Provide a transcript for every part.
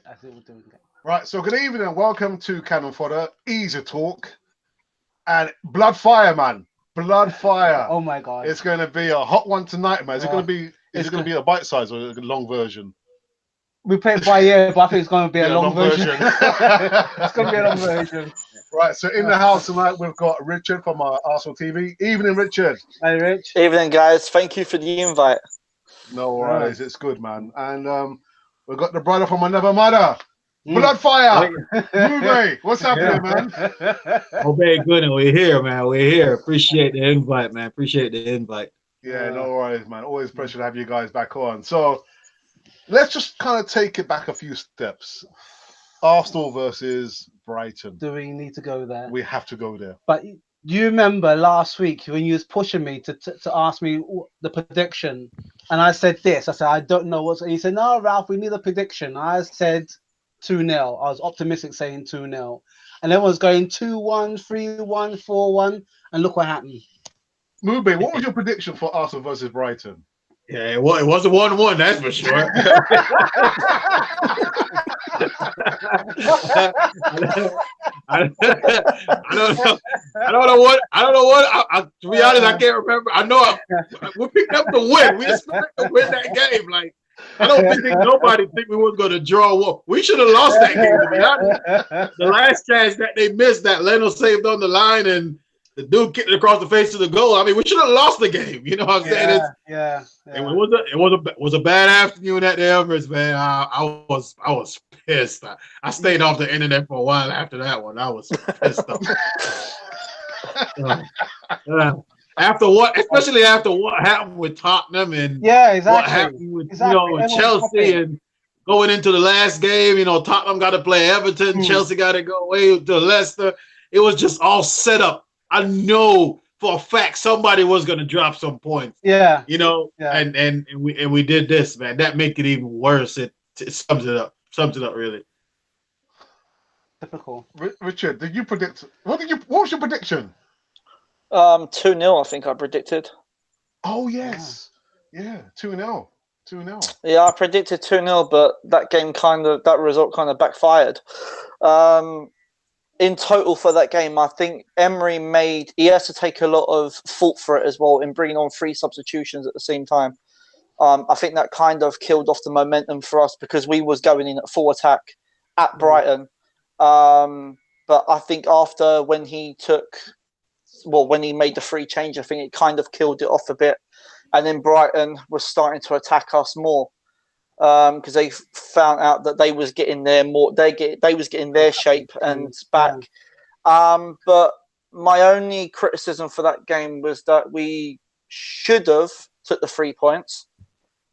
As it will do. Right, so good evening and welcome to Cannon Fodder, Easy Talk, and Blood Fire, man. Blood Fire. Oh my God. It's going to be a hot one tonight, man. Is it going to be a bite size or a long version? We play it by ear, but I think it's going to be a long version. It's going to be a long version. Right, so in the house tonight, we've got Richard from Arsenal TV. Evening, Richard. Hi, Rich. Evening, guys. Thank you for the invite. No worries, it's good, man. And we've got the brother from another mother. Blood Fire. Mube, what's happening, man? Oh, very good, and we're here, man. We're here. Appreciate the invite, man. Appreciate the invite. Yeah, no worries, man. Always a pleasure to have you guys back on. So let's just kind of take it back a few steps. Arsenal versus Brighton. Do we need to go there? We have to go there. But you remember last week when you was pushing me to ask me the prediction, and I said this. I said I don't know what's. And you said no, Ralph. We need a prediction. I said 2-0. I was optimistic saying 2-0, and everyone was going 2-1, 3-1, 4-1, and look what happened. Mube, what was your prediction for Arsenal versus Brighton? Yeah, it was a 1-1, that's for sure. I don't know what. To be honest, I can't remember. I know we picked up the win. We expected to win that game. Like, I don't think nobody think we was going to draw. We should have lost that game, to be honest. The last chance that they missed, that Leno saved on the line, and the dude kicked it across the face of the goal. I mean, we should have lost the game. You know what I'm saying? Yeah. It was a bad afternoon at the Emirates, man. I was pissed. I stayed off the internet for a while after that one. I was pissed off. Especially after what happened with Tottenham and what happened with Chelsea and going into the last game. You know, Tottenham got to play Everton, Chelsea got to go away to Leicester. It was just all set up. I know for a fact somebody was going to drop some points. Yeah, you know, and we did this, man. That make it even worse. It sums it up. Sums it up really. Typical. Richard, did you predict? What was your prediction? 2-0, I think I predicted. Oh yes, yeah, 2-0. 2-0. Yeah, I predicted 2-0, but that result kind of backfired. In total for that game, I think Emery he has to take a lot of fault for it as well in bringing on 3 substitutions at the same time. I think that kind of killed off the momentum for us because we was going in at full attack at Brighton. But I think after when he made the 3 change, I think it kind of killed it off a bit. And then Brighton was starting to attack us more. Because they found out that they was getting their shape and back. But my only criticism for that game was that we should have took the 3 points.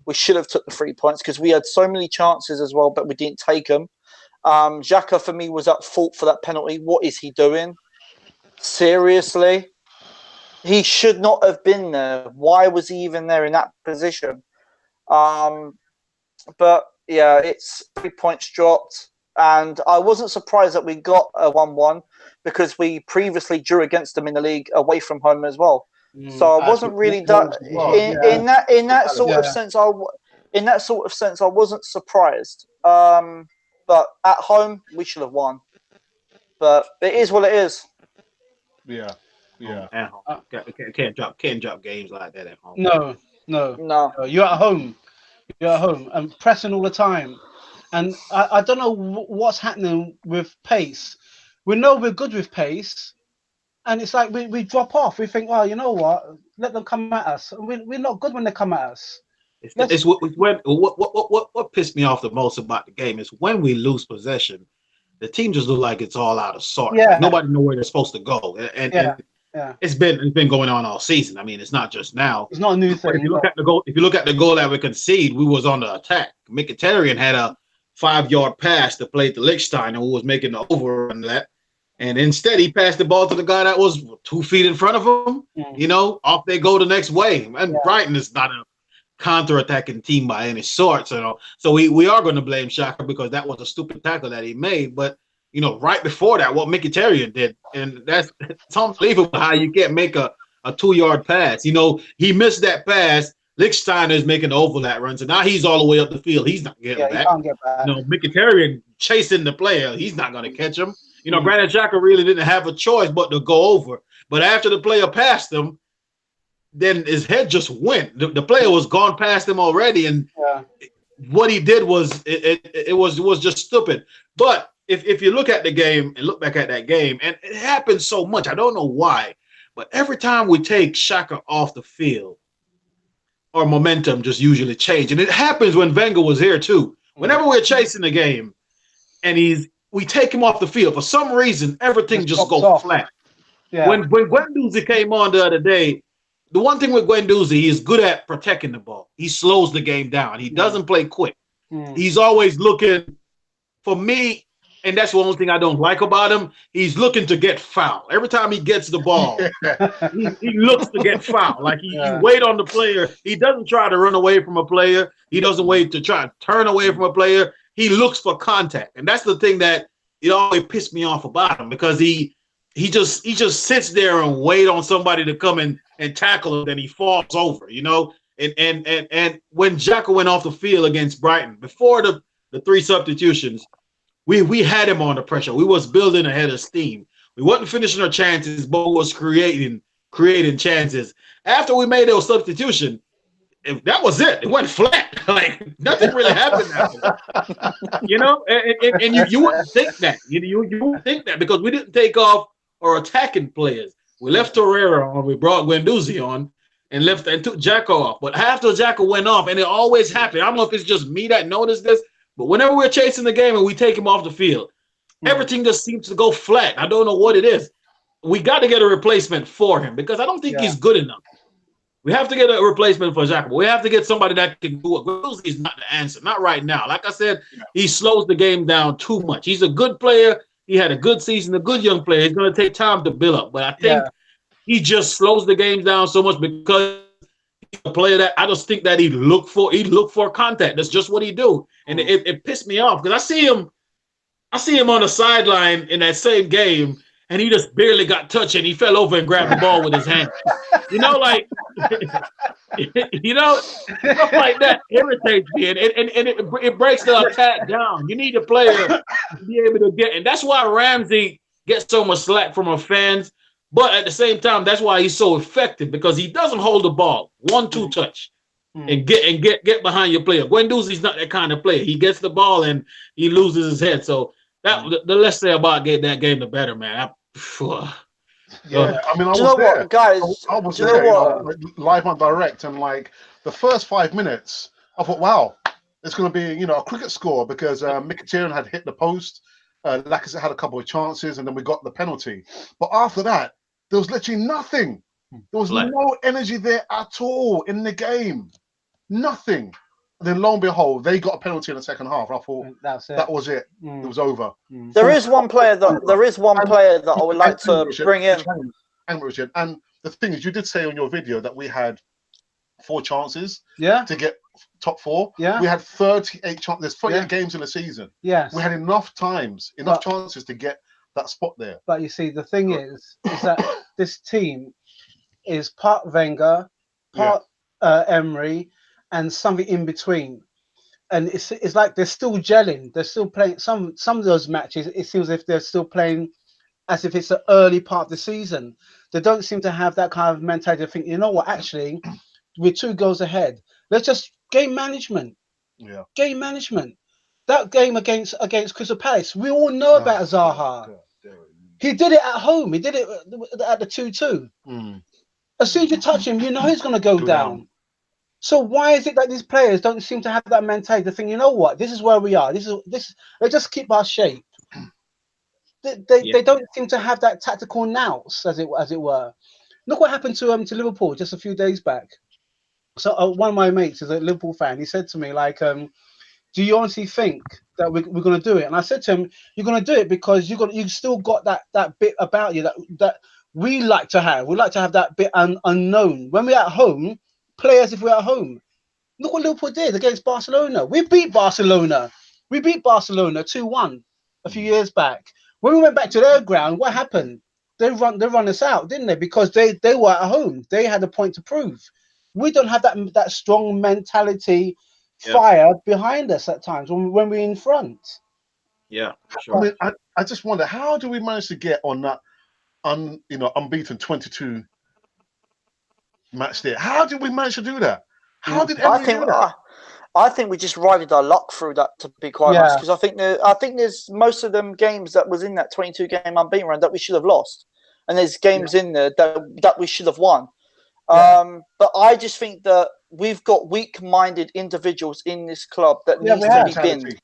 We should have took the 3 points because we had so many chances as well, but we didn't take them. Xhaka for me was at fault for that penalty. What is he doing? Seriously, he should not have been there. Why was he even there in that position? But yeah, it's 3 points dropped, and I wasn't surprised that we got a 1-1 because we previously drew against them in the league away from home as well. So I wasn't really in that sort of sense. In that sort of sense, I wasn't surprised. But at home, we should have won. But it is what it is. Yeah. At home. Can't drop games like that at home. No. You're at home. You're at home and pressing all the time. And I don't know what's happening with pace. We know we're good with pace. And it's like we drop off. We think, well, you know what? Let them come at us. We're not good when they come at us. What pissed me off the most about the game is when we lose possession, the team just look like it's all out of sorts. Yeah. Like nobody know where they're supposed to go. And it's been going on all season. I mean, it's not just now. It's not a new thing. If you look at the goal that we concede, we was on the attack. Mkhitaryan had a 5-yard pass to play to Lichtsteiner, who was making the overrun that. And instead, he passed the ball to the guy that was 2 feet in front of him. You know, off they go the next way. And Brighton is not a counter-attacking team by any sort. So we are going to blame Xhaka because that was a stupid tackle that he made. But, you know, right before that, what Mkhitaryan did, and it's unbelievable how you can't make a 2-yard pass. You know, he missed that pass. Lichtsteiner is making the overlap run, so now he's all the way up the field. He's not getting back. He can't get back. You know, Mkhitaryan chasing the player, he's not going to catch him. You know, Granit Xhaka really didn't have a choice but to go over. But after the player passed him, then his head just went. The player was gone past him already, and what he did was it was just stupid. But if you look at the game and look back at that game, and it happens so much, I don't know why, but every time we take Xhaka off the field, our momentum just usually change. And it happens when Wenger was here too. Whenever we're chasing the game and we take him off the field, for some reason, everything just goes flat. Yeah. When Guendouzi came on the other day, the one thing with Guendouzi, he is good at protecting the ball. He slows the game down. He doesn't play quick. He's always looking, for me, and that's the only thing I don't like about him, he's looking to get foul. Every time he gets the ball, he looks to get foul. Like he wait on the player. He doesn't try to run away from a player. He doesn't wait to try to turn away from a player. He looks for contact. And that's the thing that it always pissed me off about him, because he just sits there and wait on somebody to come and tackle him, and he falls over, you know. And when Xhaka went off the field against Brighton, before the 3 substitutions, we had him on the pressure. We was building ahead of steam. We wasn't finishing our chances, but was creating chances. After we made those substitution, that was it. It went flat. Like nothing really happened after. You know, and you wouldn't think that. You wouldn't think that, because we didn't take off our attacking players. We left Torreira on, we brought Guendouzi on, and took Xhaka off. But after Xhaka went off, and it always happened. I don't know if it's just me that noticed this, but whenever we're chasing the game and we take him off the field, everything just seems to go flat. I don't know what it is. We got to get a replacement for him, because I don't think he's good enough. We have to get a replacement for Xhaka. We have to get somebody that can do it. Guendouzi is not the answer. Not right now. Like I said, he slows the game down too much. He's a good player. He had a good season, a good young player. It's going to take time to build up. But I think he just slows the games down so much, because he's a player that I just think that he'd look for contact. That's just what he do. And it pissed me off, because I see him on the sideline in that same game, and he just barely got touched, and he fell over and grabbed the ball with his hand. You know, like, you know, stuff like that irritates me, and it breaks the attack down. You need a player to be able to get, and that's why Ramsey gets so much slack from our fans. But at the same time, that's why he's so effective, because he doesn't hold the ball 1-2 touch and get behind your player. Guendouzi's not that kind of player. He gets the ball and he loses his head. So that the less say about that game, the better, man. Yeah, I mean, I was know there. what, guys? I was there, you know, live on direct, and like the first 5 minutes, I thought, wow, it's going to be, you know, a cricket score, because Mkhitaryan had hit the post, Lacazette had a couple of chances, and then we got the penalty. But after that, there was literally nothing. There was no energy there at all in the game. Nothing. And then lo and behold, they got a penalty in the second half. I thought that was it. It was over. There is one player that I would like to bring in. And Richard, and the thing is, you did say on your video that we had 4 chances to get top 4. Yeah. We had 38 chances. There's 38 games in the season. Yes. We had enough chances to get that spot there. But you see, the thing is that this team is part Wenger, part Emery, and something in between. And it's like they're still gelling. They're still playing some of those matches. It seems as if they're still playing as if it's the early part of the season. They don't seem to have that kind of mentality to think, you know what, actually, we're 2 goals ahead. Let's just game management. Yeah. Game management. That game against Crystal Palace, we all know about Zaha. He did it at home. He did it at the 2-2. As soon as you touch him, you know he's going to go down. So why is it that these players don't seem to have that mentality to think, you know what, this is where we are. This. Let's just keep our shape. They don't seem to have that tactical nous, as it were. Look what happened to Liverpool just a few days back. So one of my mates is a Liverpool fan. He said to me, like, do you honestly think that we're going to do it? And I said to him, you're going to do it because you've still got that bit about you that we like to have. We like to have that bit unknown. When we're at home, play as if we're at home. Look what Liverpool did against Barcelona. We beat Barcelona. We beat Barcelona 2-1 a few years back. When we went back to their ground, what happened? They run us out, didn't they? Because they were at home. They had a point to prove. We don't have that strong mentality fire behind us at times when we're in front. Yeah, I sure. mean, I just wonder, how do we manage to get on that unbeaten 22 match there? How did we manage to do that? How did I Emery think do that? I think we just rided our luck through that, to be quite honest, because I think there's most of them games that was in that 22 game unbeaten run that we should have lost, and there's games in there that we should have won. But I just think that we've got weak-minded individuals in this club that needs to be binned.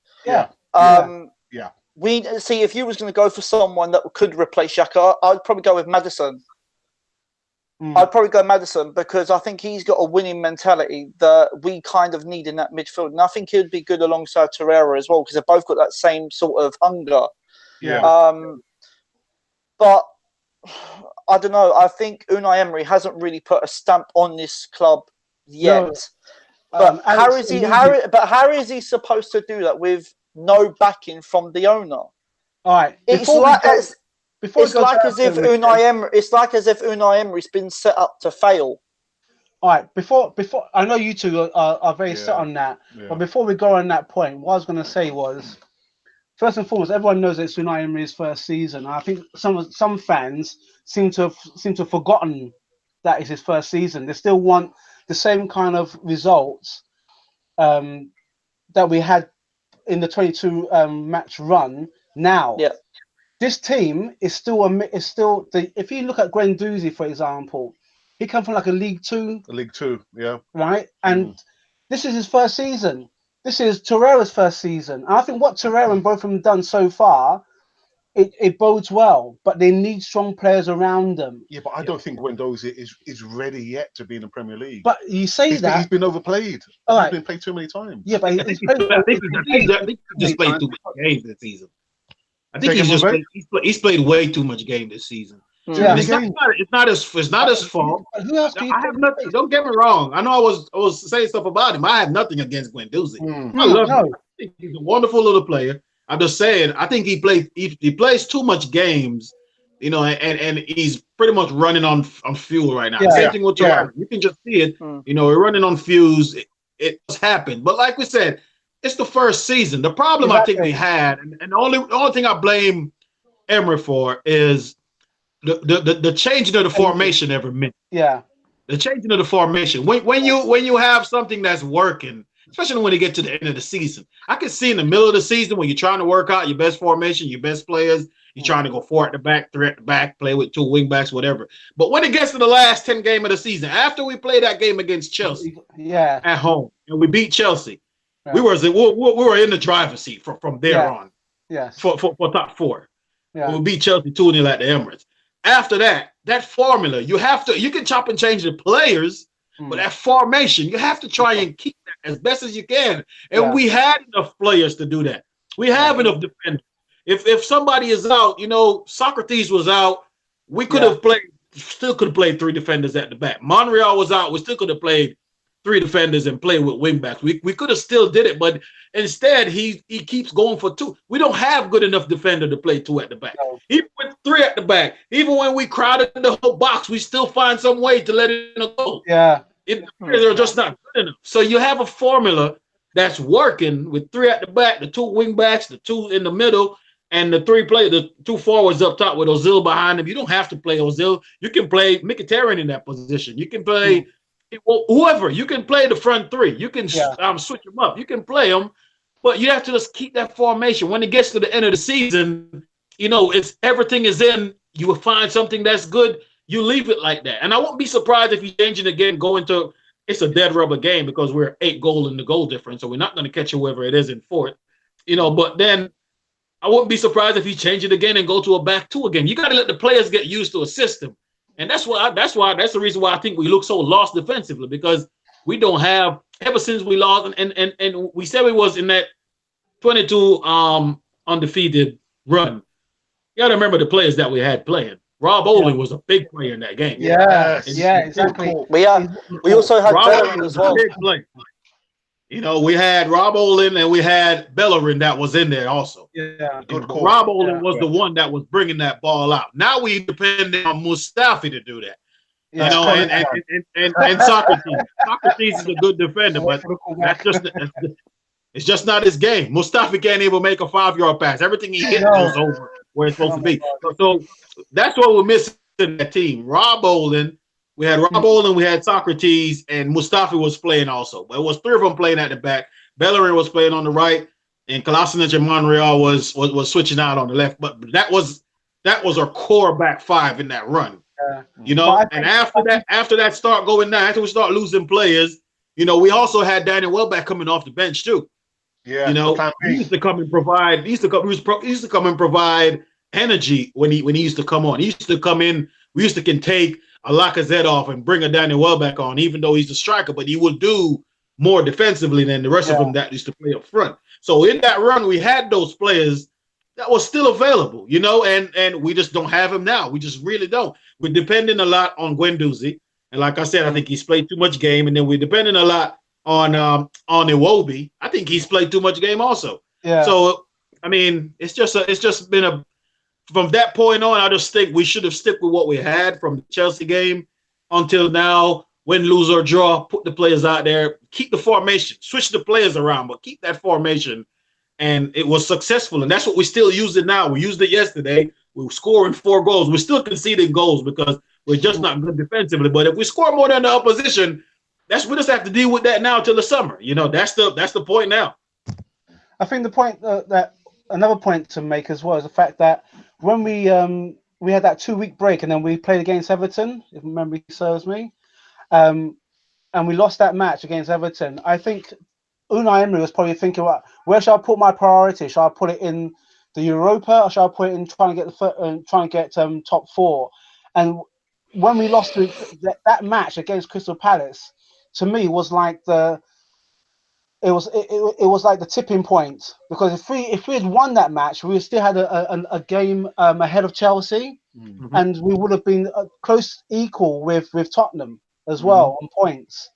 We see, if you was going to go for someone that could replace Xhaka, I'd probably go with Maddison. I'd probably go Maddison because I think he's got a winning mentality that we kind of need in that midfield. And I think he'd be good alongside Torreira as well because they've both got that same sort of hunger. But I don't know. I think Unai Emery hasn't really put a stamp on this club yet. No. But how is he supposed to do that with no backing from the owner? All right. It's like as if Unai Emery's been set up to fail. All right. Before I know you two are very set on that, but before we go on that point, what I was going to say was, first and foremost, everyone knows it's Unai Emery's first season. I think some fans seem to have forgotten that it's his first season. They still want the same kind of results that we had in the 22 match run now. Yeah. This team is still if you look at Guendouzi, for example, he come from like a League Two, right? And this is his first season. This is Torreira's first season. And I think what Torreira and both of them done so far, it bodes well. But they need strong players around them. Yeah, but I don't think Guendouzi is ready yet to be in the Premier League. But you say he's been overplayed. He's been played too many times. Yeah, but I think he just played too much games this season. I think he's played way too much game this season. Yeah, it's not his fault. Who else do you I have nothing. Don't get me wrong. I know I was saying stuff about him. I have nothing against Guendouzi. I love him. I think he's a wonderful little player. I'm just saying. I think he plays too much games, and he's pretty much running on fuel right now. Same thing with Torreira. You can just see it. We're running on fuels. It's happened. But like we said, it's the first season. The problem I think we had, and the only thing I blame Emery for is the changing of the formation every minute. Yeah. The changing of the formation. When you have something that's working, especially when you get to the end of the season. I can see in the middle of the season when you're trying to work out your best formation, your best players, you're trying to go 4 at the back, 3 at the back, play with 2 wing backs, whatever. But when it gets to the last 10 game of the season, after we play that game against Chelsea at home, and we beat Chelsea, we were in the driver's seat from there on. Yes. For top 4. We beat Chelsea 2-0 at the Emirates. After that formula, you can chop and change the players, but that formation, you have to try and keep that as best as you can. And we had enough players to do that. We have enough defenders. If somebody is out, Socrates was out, we could have still could have played 3 defenders at the back. Monreal was out, we still could have played 3 defenders and play with wing backs. We could have still did it, but instead he keeps going for 2. We don't have good enough defender to play 2 at the back. No. Even with 3 at the back, even when we crowded the whole box, we still find some way to let it go. Yeah. They're just not good enough. So you have a formula that's working with 3 at the back, the 2 wing backs, the 2 in the middle, and the 2 forwards up top with Ozil behind them. You don't have to play Ozil. You can play Mkhitaryan in that position. You can play whoever. You can play the front 3. You can switch them up. You can play them, but you have to just keep that formation. When it gets to the end of the season, everything is in. You will find something that's good. You leave it like that. And I won't be surprised if you change it again, it's a dead rubber game because we're 8 goal in the goal difference. So we're not going to catch whoever it is in 4th. But then I wouldn't be surprised if you change it again and go to a back 2 again. You got to let the players get used to a system. And that's the reason why I think we look so lost defensively, because we don't have, ever since we lost, and we said we was in that 22 undefeated run. You got to remember the players that we had playing. Rob Olin was a big player in that game. Yes, exactly. We also had Bellerin as well. We had Rob Olin and we had Bellerin that was in there also. Yeah, good call. Rob Olin was the one that was bringing that ball out. Now we depend on Mustafi to do that. And Socrates. Socrates is a good defender, but that's just It's just not his game. Mustafi can't even make a 5-yard pass. Everything he hit goes over where it's supposed to be. So that's what we're missing in that team. Rob Olin, we had Rob Olin, we had Socrates, and Mustafi was playing also. But it was 3 of them playing at the back. Bellerin was playing on the right, and Kolasinac and Monreal was switching out on the left. But that was our core back 5 in that run. You know, and after that start going down, after we start losing players, you know, we also had Daniel Welbeck coming off the bench too. Yeah, you know, he used to come and provide. He used to come and provide energy when he used to come on. He used to come in. We used to take a Lacazette off and bring a Daniel Welbeck on, even though he's a striker, but he will do more defensively than the rest of them that used to play up front. So in that run, we had those players that was still available, you know, and we just don't have him now. We just really don't. We're depending a lot on Guendouzi, and like I said, I think he's played too much game, and then we're depending a lot on Iwobi. I think he's played too much game also. Yeah. So I mean, it's just been from that point on. I just think we should have stuck with what we had from the Chelsea game until now. Win, lose, or draw, put the players out there, keep the formation, switch the players around, but keep that formation. And it was successful, and that's what we're still using now. We used it yesterday. We were scoring 4 goals. We're still conceding goals because we're just not good defensively. But if we score more than the opposition, we just have to deal with that now till the summer. You know, that's the point now. I think the point that another point to make as well is the fact that when we had that 2-week break and then we played against Everton, if memory serves me, and we lost that match against Everton. I think Unai Emery was probably thinking, well, where shall I put my priority? Shall I put it in the Europa, or shall I put it in trying to get top 4? And when we lost that match against Crystal Palace, to me was like it was like the tipping point, because if we had won that match, we still had a game ahead of Chelsea, and we would have been close equal with Tottenham as well on points.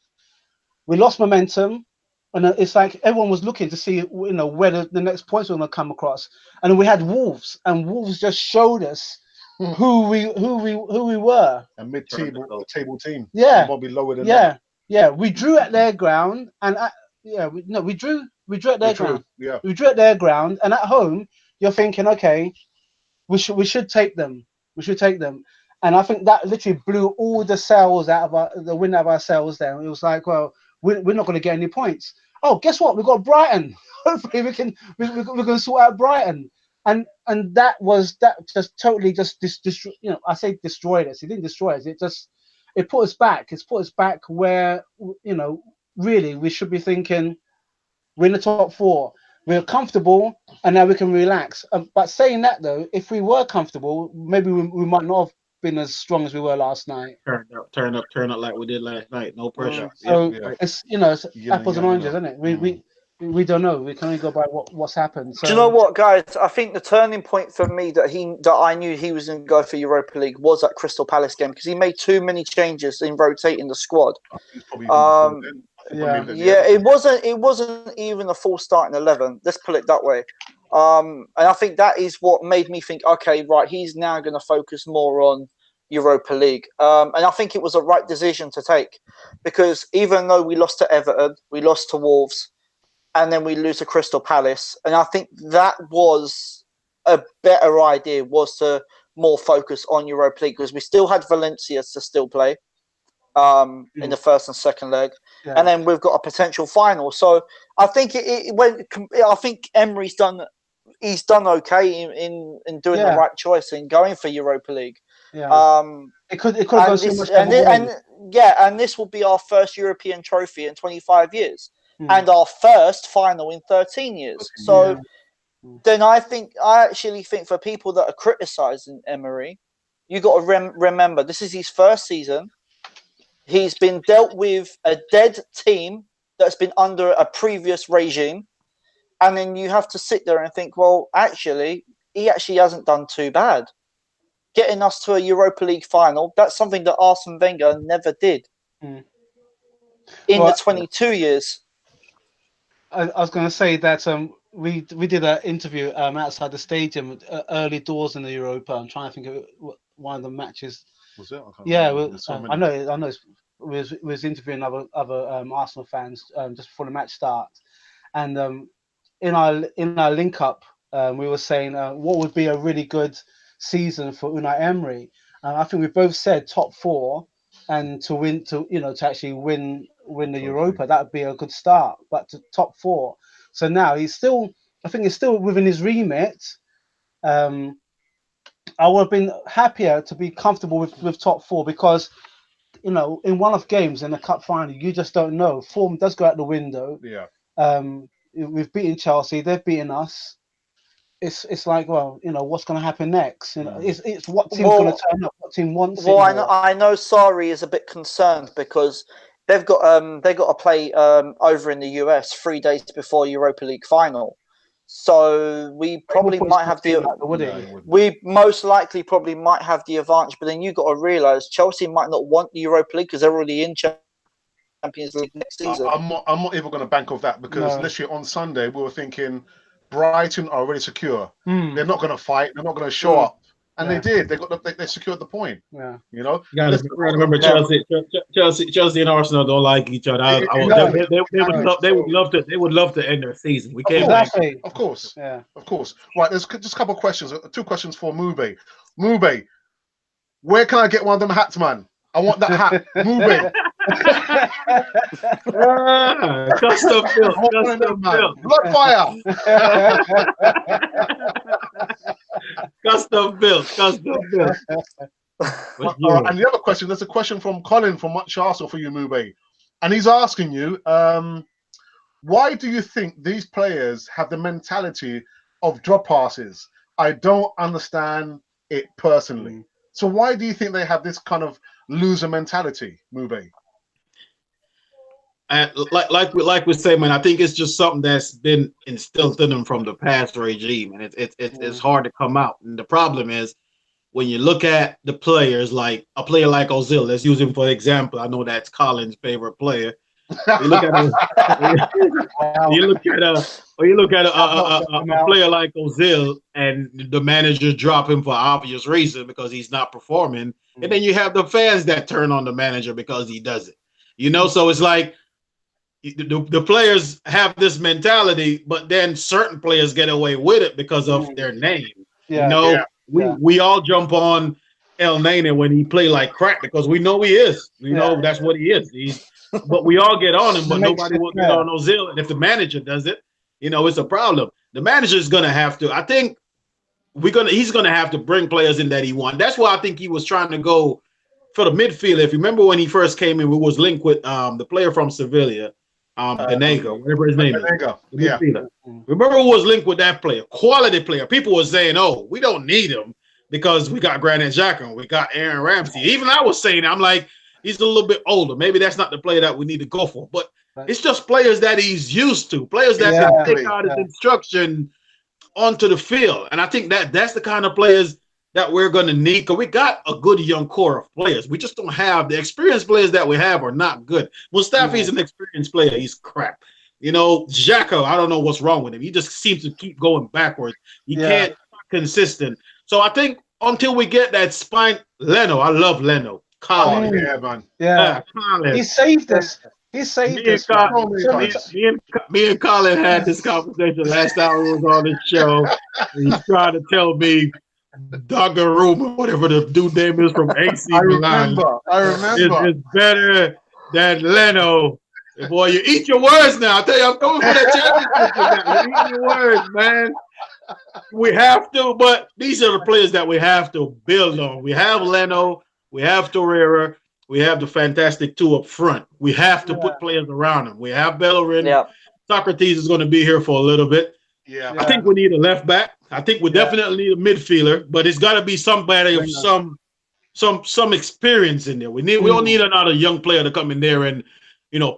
We lost momentum. And it's like everyone was looking to see, you know, where the next points were going to come across. And we had Wolves, and Wolves just showed us who we were. A mid-table team. Yeah, probably lower than that. Yeah. We drew at their ground, and we drew at their ground. Yeah, we drew at their ground, and at home, you're thinking, okay, we should take them. We should take them. And I think that literally blew all the sails out of the wind out of our sails. There, it was like, well, we're not going to get any points. Oh, guess what? We've got Brighton. Hopefully we can sort out Brighton. And that just totally you know, I say destroyed us. It didn't destroy us. It put us back. It's put us back where, you know, really we should be thinking we're in the top 4. We're comfortable, and now we can relax. But saying that though, if we were comfortable, maybe we might not have been as strong as we were last night. Turn up like we did last night. No pressure. So it's, you know, it's apples and oranges, isn't it? We don't know. We can only go by what's happened. So. Do you know what, guys? I think the turning point for me that I knew he was going to go for Europa League was that Crystal Palace game, because he made too many changes in rotating the squad. It wasn't even a full starting 11. Let's put it that way. And I think that is what made me think, okay, right, he's now going to focus more on Europa League. And I think it was a right decision to take, because even though we lost to Everton, we lost to Wolves, and then we lose to Crystal Palace, and I think that was a better idea, was to more focus on Europa League, because we still had Valencia to still play in the first and second leg, and then we've got a potential final. So I think I think Emery's done okay in doing the right choice in going for Europa League. It could have gone so much and this will be our first European trophy in 25 years, and our first final in 13 years. So then I actually think for people that are criticizing Emery, you got to remember this is his first season. He's been dealt with a dead team that's been under a previous regime. And then you have to sit there and think, well, he actually hasn't done too bad. Getting us to a Europa League final, that's something that Arsene Wenger never did in the 22 years. I was going to say that we did an interview outside the stadium, early doors in the Europa. I'm trying to think of one of the matches. Was it? I know. We was interviewing other Arsenal fans just before the match starts, And in our link up, we were saying what would be a really good season for Unai Emery. And I think we both said top 4, and to actually win the Europa. That would be a good start. But to top 4, so now I think he's still within his remit. I would have been happier to be comfortable with top 4, because in one-off games in the cup final, you just don't know. Form does go out the window. Yeah. We've beaten Chelsea, they've beaten us. It's like, well, what's going to happen next? It's what team's going to turn up, what team wants it. Well, I know Sarri is a bit concerned because they've got to play over in the US 3 days before Europa League final. So we probably might have we most likely probably might have the advantage, but then you got to realise Chelsea might not want the Europa League because they're already in Champions League next season. I'm not even going to bank off that, because literally on Sunday we were thinking Brighton are already secure. They're not going to fight. They're not going to show up. And they did. They secured the point. Yeah. You gotta remember, Chelsea and Arsenal don't like each other. They would love to end their season. We can't. Exactly. Of course. Yeah. Of course. Right. There's just a couple of questions. 2 questions for Mube. Mube, where can I get one of them hats, man? I want that hat. Mube. Custom built. Blood fire. Custom built. And the other question, there's a question from Colin from Charles for you, Mube. And he's asking you, why do you think these players have the mentality of drop passes? I don't understand it personally. So why do you think they have this kind of loser mentality, Mube? Like we say, man, I think it's just something that's been instilled in them from the past regime, and it's hard to come out. And the problem is, when you look at the players, like a player like Ozil, let's use him for example. I know that's Colin's favorite player. You look at a player like Ozil, and the managers drop him for obvious reason because he's not performing, and then you have the fans that turn on the manager because he does it. So it's like the players have this mentality, but then certain players get away with it because of their name. We all jump on El Nene when he play like crap because we know he is. We know that's what he is. But we all get on him, but nobody will get on Ozil. And if the manager does it, it's a problem. The manager is gonna have to. I think he's gonna have to bring players in that he wants. That's why I think he was trying to go for the midfield. If you remember when he first came in, we was linked with the player from Sevilla, Benega, whatever his name is. Yeah. Remember who was linked with that player? Quality player. People were saying, "Oh, we don't need him because we got Granit Xhaka, we got Aaron Ramsey." Even I was saying, I'm like, he's a little bit older. Maybe that's not the player that we need to go for. But it's just players that he's used to, players that can take out his instruction onto the field. And I think that's the kind of players that we're going to need, because we got a good young core of players. We just don't have the experienced players that we have are not good. Mustafi's an experienced player. He's crap. Xhaka, I don't know what's wrong with him. He just seems to keep going backwards. He can't be consistent. So I think until we get that spine, Leno, I love Leno. Colin. Man. Colin. He saved us. He saved us. Me and Colin had this conversation last time we was on this show. He's trying to tell me Donnarumma, whatever the dude name is from AC Milan. I remember. It's better than Leno. Boy, you eat your words now. I tell you, I'm coming for that championship. You eat your words, man. We have to, but these are the players that we have to build on. We have Leno, we have Torreira, we have the fantastic 2 up front. We have to put players around them. We have Bellerin. Yeah. Socrates is going to be here for a little bit. I think we need a left back. I think we definitely need a midfielder, but it's got to be somebody of some experience in there. We don't need another young player to come in there and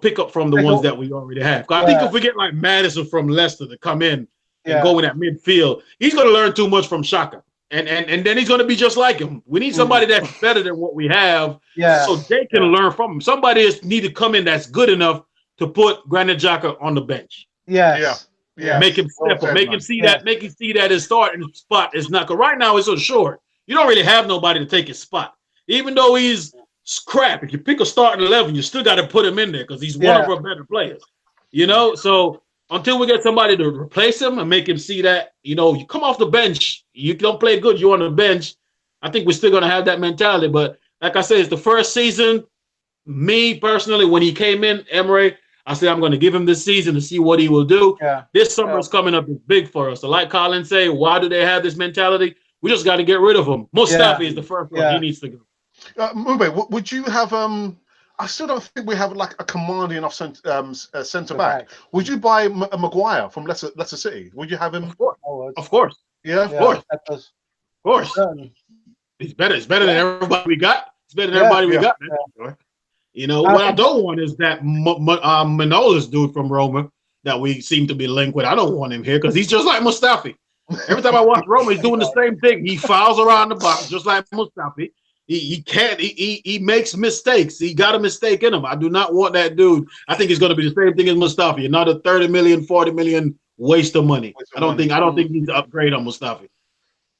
pick up from the ones that we already have. I think if we get like Madison from Leicester to come in and go in that midfield, he's going to learn too much from Xhaka, and then he's going to be just like him. We need somebody that's better than what we have, so they can learn from him. Somebody need to come in that's good enough to put Granit Xhaka on the bench. Make him step up. Make him see that. Make him see that his starting spot is not. Because right now he's so short. You don't really have nobody to take his spot. Even though he's crap, if you pick a starting 11, you still got to put him in there because he's one of our better players. So until we get somebody to replace him and make him see that, you know, you come off the bench, you don't play good, you're on the bench. I think we're still going to have that mentality. But like I said, it's the first season. Me personally, when he came in, Emery, I said, I'm going to give him this season to see what he will do. Yeah. This summer is coming up big for us. So like Colin say, why do they have this mentality? We just got to get rid of him. Mustafi is the first one. He needs to go. Mube, would you have I still don't think we have like a commanding enough centre back. Would you buy Maguire from Leicester City? Would you have him? Of course. Yeah, of course. It's better. It's better than everybody we got. It's better than everybody we got. Sure. You know, what I don't want is that Manolas dude from Roma that we seem to be linked with. I don't want him here because he's just like Mustafi. Every time I watch Roma, he's doing the same thing. He fouls around the box just like Mustafi. He makes mistakes. He got a mistake in him. I do not want that dude. I think he's going to be the same thing as Mustafi. Another 30 million, 40 million waste of money. I don't think he's an upgrade on Mustafi.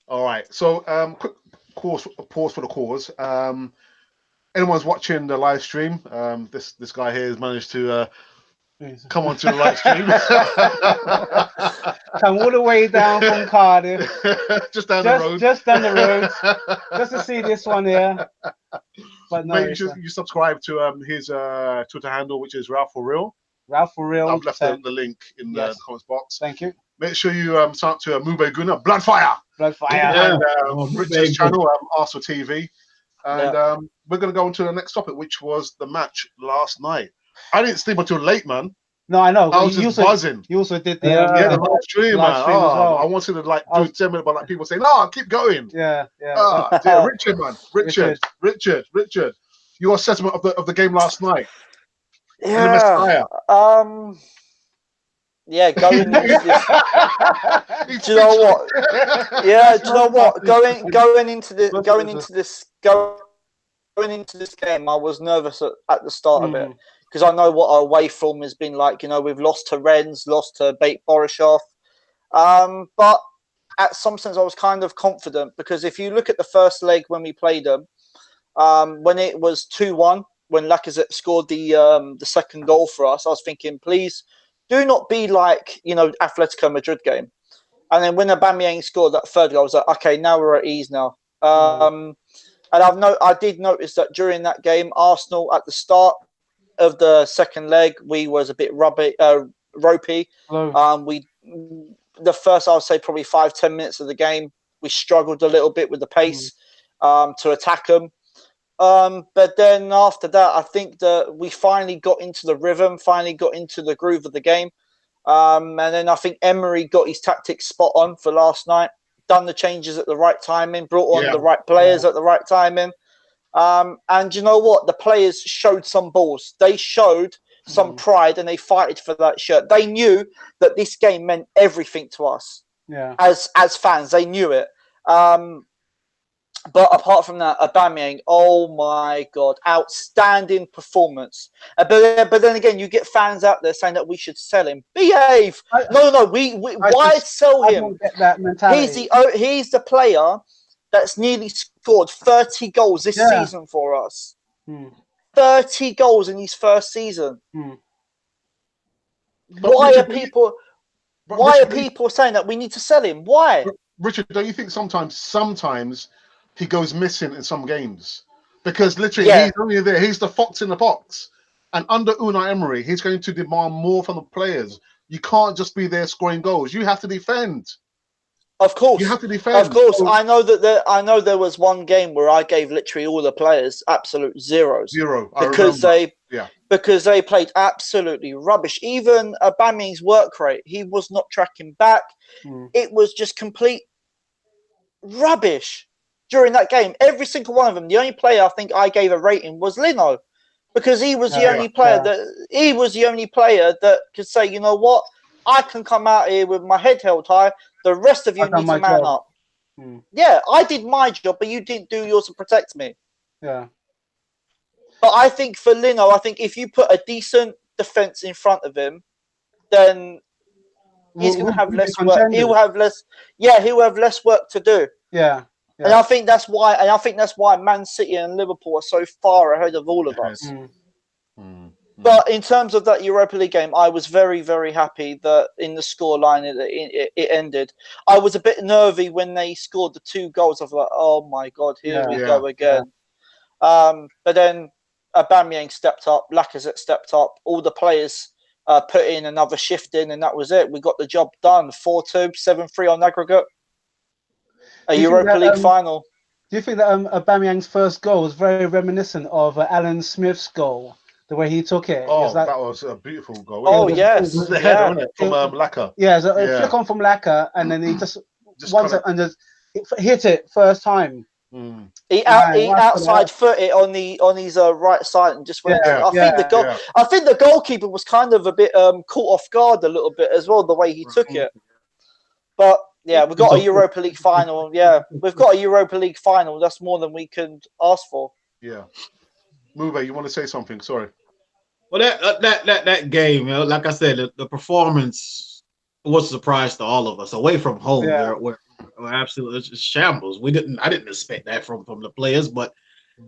All right. So quick pause for the cause. Anyone's watching the live stream, this guy here has managed to come onto the live stream. Come all the way down from Cardiff. Just down the road. Just down the road. Just to see this one here. But no, make sure you subscribe to his Twitter handle, which is Ralph for Real. Ralph for Real. I've left the link in the comments box. Thank you. Make sure you sign up to Mube Gunnar, Bloodfire. Bloodfire. And Richard's channel, Arsenal TV. And we're going to go on to the next topic, which was the match last night. I didn't sleep until late, man. No, I know. I was just buzzing. You also did the live stream, man. As well. I wanted to like do 10 minutes, but like people saying, "No, keep going." Yeah. Richard, man, Richard. Your assessment of the game last night. Yeah. Yeah, going into this. Do you know what? Yeah, do you know what? Going into this game, I was nervous at the start of it because I know what our away form has been like. You know, we've lost to Rennes, lost to Bate Borisov, but at some sense, I was kind of confident because if you look at the first leg when we played them, when it was 2-1, when Lacazette scored the second goal for us, I was thinking, please do not be like, you know, Atletico Madrid game. And then when Aubameyang scored that third goal, I was like, okay, now we're at ease now. And I did notice that during that game, Arsenal at the start of the second leg, we was a bit ropey. The first, I would say, probably 5-10 minutes of the game, we struggled a little bit with the pace to attack them. But then after that, I think that we finally got into the rhythm, finally got into the groove of the game. And then I think Emery got his tactics spot on for last night, done the changes at the right timing, brought on the right players at the right timing. And you know what? The players showed some balls. They showed some pride and they fighted for that shirt. They knew that this game meant everything to us as fans. They knew it. But apart from that, Aubameyang, oh my God, outstanding performance. But then again, you get fans out there saying that we should sell him. Behave. Why sell him? I don't get that mentality. He's the player that's nearly scored 30 goals this season for us. 30 goals in his first season. Why are people saying that we need to sell him? Why? Richard, don't you think sometimes he goes missing in some games? Because literally he's only there. He's the fox in the box. And under Unai Emery, he's going to demand more from the players. You can't just be there scoring goals. You have to defend. Of course. You have to defend. Of course. I know there was one game where I gave literally all the players absolute zeros. Because they played absolutely rubbish. Even Aubameyang's work rate, he was not tracking back. It was just complete rubbish during that game. Every single one of them. The only player I think I gave a rating was Lino, because he was the only player that could say, you know what, I can come out here with my head held high. The rest of you need to man up. Yeah, I did my job, but you didn't do yours to protect me. Yeah. But I think for Lino, I think if you put a decent defense in front of him, then he's going to have less work. He'll have less. Yeah, he'll have less work to do. Yeah. And I think that's why. And I think that's why Man City and Liverpool are so far ahead of all of us. But in terms of that Europa League game, I was very, very happy that in the scoreline it ended. I was a bit nervy when they scored the 2 goals. I was like, oh my God, here we go again. But then Aubameyang stepped up, Lacazette stepped up, all the players put in another shift in, and that was it. We got the job done. 4-2, 7-3 on aggregate. A Europa League final. Do you think that Aubameyang's first goal was very reminiscent of Alan Smith's goal? The way he took it. Oh, it was like, that was a beautiful goal. Oh, yes. It was the header, wasn't it? From Laka. Yeah, so a flick on from Laka, and then he just hit it first time. He outside foot it on his right side and just went. I think the goalkeeper was kind of a bit caught off guard a little bit as well, the way he took it. But yeah, we've got a Europa League final. Yeah, we've got a Europa League final. That's more than we can ask for. Yeah. Move, you want to say something? Sorry. Well, that game, you know, like I said, the performance was a surprise to all of us. Away from home, we're absolutely shambles. I didn't expect that from the players, but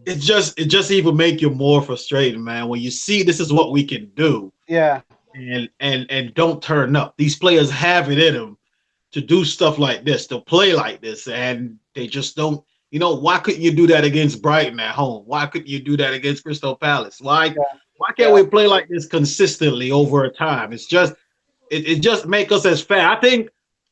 it just even make you more frustrated, man. When you see this is what we can do, and don't turn up. These players have it in them to do stuff like this, to play like this, and they just don't. You know, why couldn't you do that against Brighton at home? Why couldn't you do that against Crystal Palace? Why can't we play like this consistently over time? It's just it just make us as fans. I think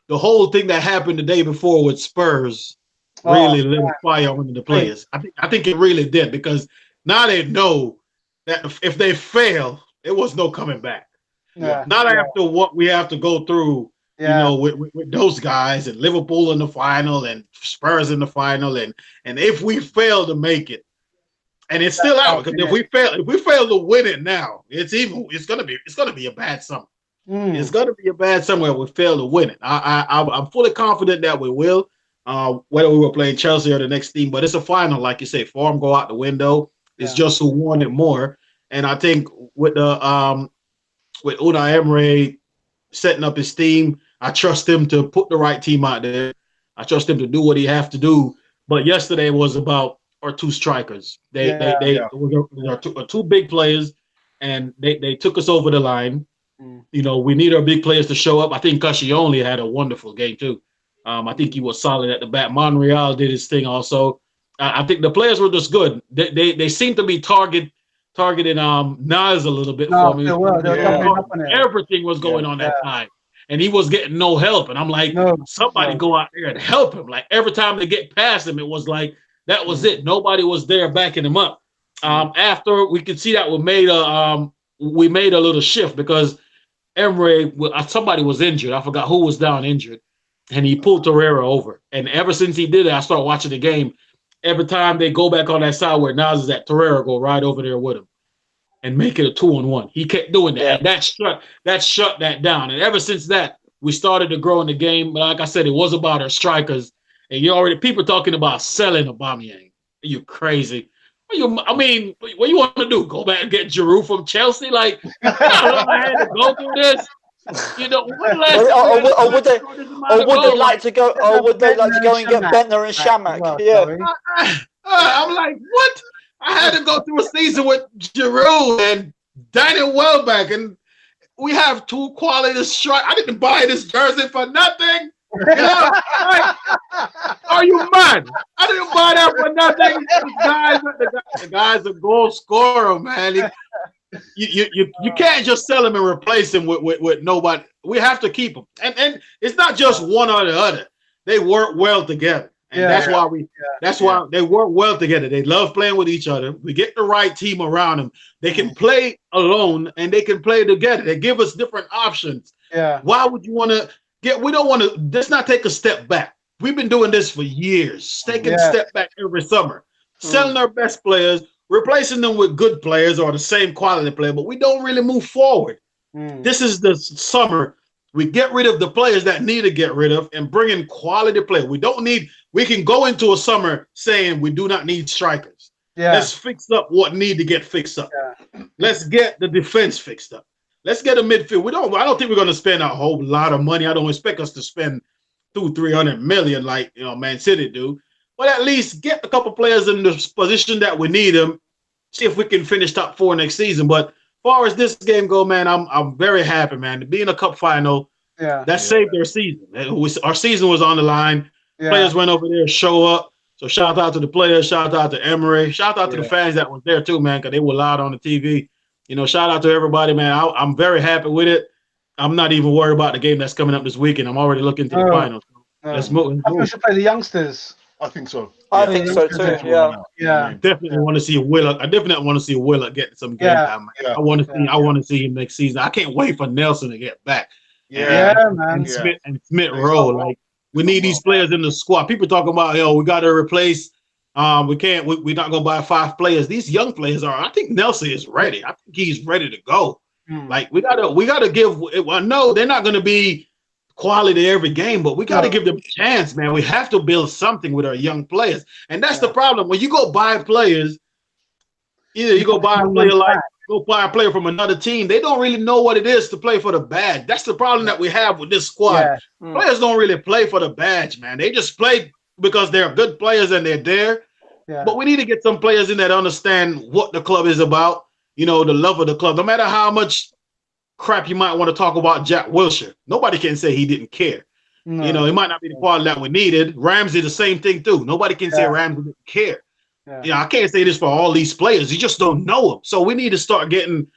the whole thing that happened the day before with Spurs really lit a fire under the players. I think it really did, because now they know that if they fail, it was no coming back. Not after what we have to go through. You know, with those guys, and Liverpool in the final and Spurs in the final, and if we fail to make it, and it's still out, because if we fail to win it now, it's gonna be a bad summer. It's gonna be a bad summer if we fail to win it. I'm fully confident that we will, whether we were playing Chelsea or the next team. But it's a final, like you say, form go out the window. It's just who won it more. And I think with Unai Emery setting up his team, I trust him to put the right team out there. I trust him to do what he has to do. But yesterday was about our 2 strikers. They were 2 big players, and they took us over the line. You know, we need our big players to show up. I think Koscielny had a wonderful game too. I think he was solid at the back. Monreal did his thing also. I think the players were just good. They seem to be targeting Nas a little bit for me. Everything was going on that time. And he was getting no help. And I'm like, somebody go out there and help him. Like, every time they get past him, it was like, that was it. Nobody was there backing him up. After we could see that we made a little shift, because Emery, somebody was injured. I forgot who was down injured. And he pulled Torreira over. And ever since he did it, I started watching the game. Every time they go back on that side where Nas is at, Torreira go right over there with him and make it a 2-on-1. He kept doing that. And that shut that down. And ever since that, we started to grow in the game. But like I said, it was about our strikers. And people talking about selling Aubameyang. Are you crazy? What you want to do? Go back and get Giroud from Chelsea? Like, I had to go through this. You know, or would they like to go and get Bentner and Shamak? I'm like, what? I had to go through a season with Giroud and Daniel Welbeck, and we have 2 quality strikers. I didn't buy this jersey for nothing. You know, like, are you mad? I didn't buy that for nothing. The guy's a goal scorer, man. You can't just sell him and replace him with nobody. We have to keep him, and it's not just one or the other. They work well together. And that's why they work well together. They love playing with each other. We get the right team around them. They can play alone and they can play together. They give us different options. Why would you want to we don't want to, let's not take a step back. We've been doing this for years, taking a step back every summer, selling our best players, replacing them with good players or the same quality player, but we don't really move forward. This is the summer. We get rid of the players that need to get rid of and bring in quality players. We can go into a summer saying we do not need strikers. Let's fix up what need to get fixed up. Let's get the defense fixed up. Let's get a midfield. I don't think we're going to spend a whole lot of money. I don't expect us to spend $200-300 million like Man City do. But at least get a couple players in the position that we need them. See if we can finish top 4 next season. But far as this game go, man, I'm very happy, man. To be in a cup final, that saved their season. Our season was on the line. Players went over there, show up. So shout out to the players, shout out to Emery, shout out to the fans that was there too, man, because they were loud on the TV. You know, shout out to everybody, man. I'm very happy with it. I'm not even worried about the game that's coming up this weekend. I'm already looking to the finals. Let's move. I think we should play the youngsters. I think so. I think so too. Yeah. Definitely want to see Willock. I definitely want to see Willock get some game time. Man. I want to see him next season. I can't wait for Nelson to get back. Man. And Smith Rowe. Like, we need these players in the squad. People talking about, we got to replace. We're not gonna buy 5 players. These young players are. I think Nelson is ready. I think he's ready to go. Like we gotta give. I know they're not gonna be quality every game, but we gotta give them a chance, man. We have to build something with our young players, and that's the problem. When you go buy players, either you go buy a player from another team, they don't really know what it is to play for the badge. That's the problem that we have with this squad. Players don't really play for the badge, man. They just play because they're good players and they're there. But we need to get some players in that understand what the club is about, the love of the club. No matter how much crap you might want to talk about Jack Wilshere, nobody can say he didn't care. No. He might not be the quality that we needed. Ramsey, the same thing too. Nobody can say Ramsey didn't care. I can't say this for all these players. You just don't know them. So we need to start giving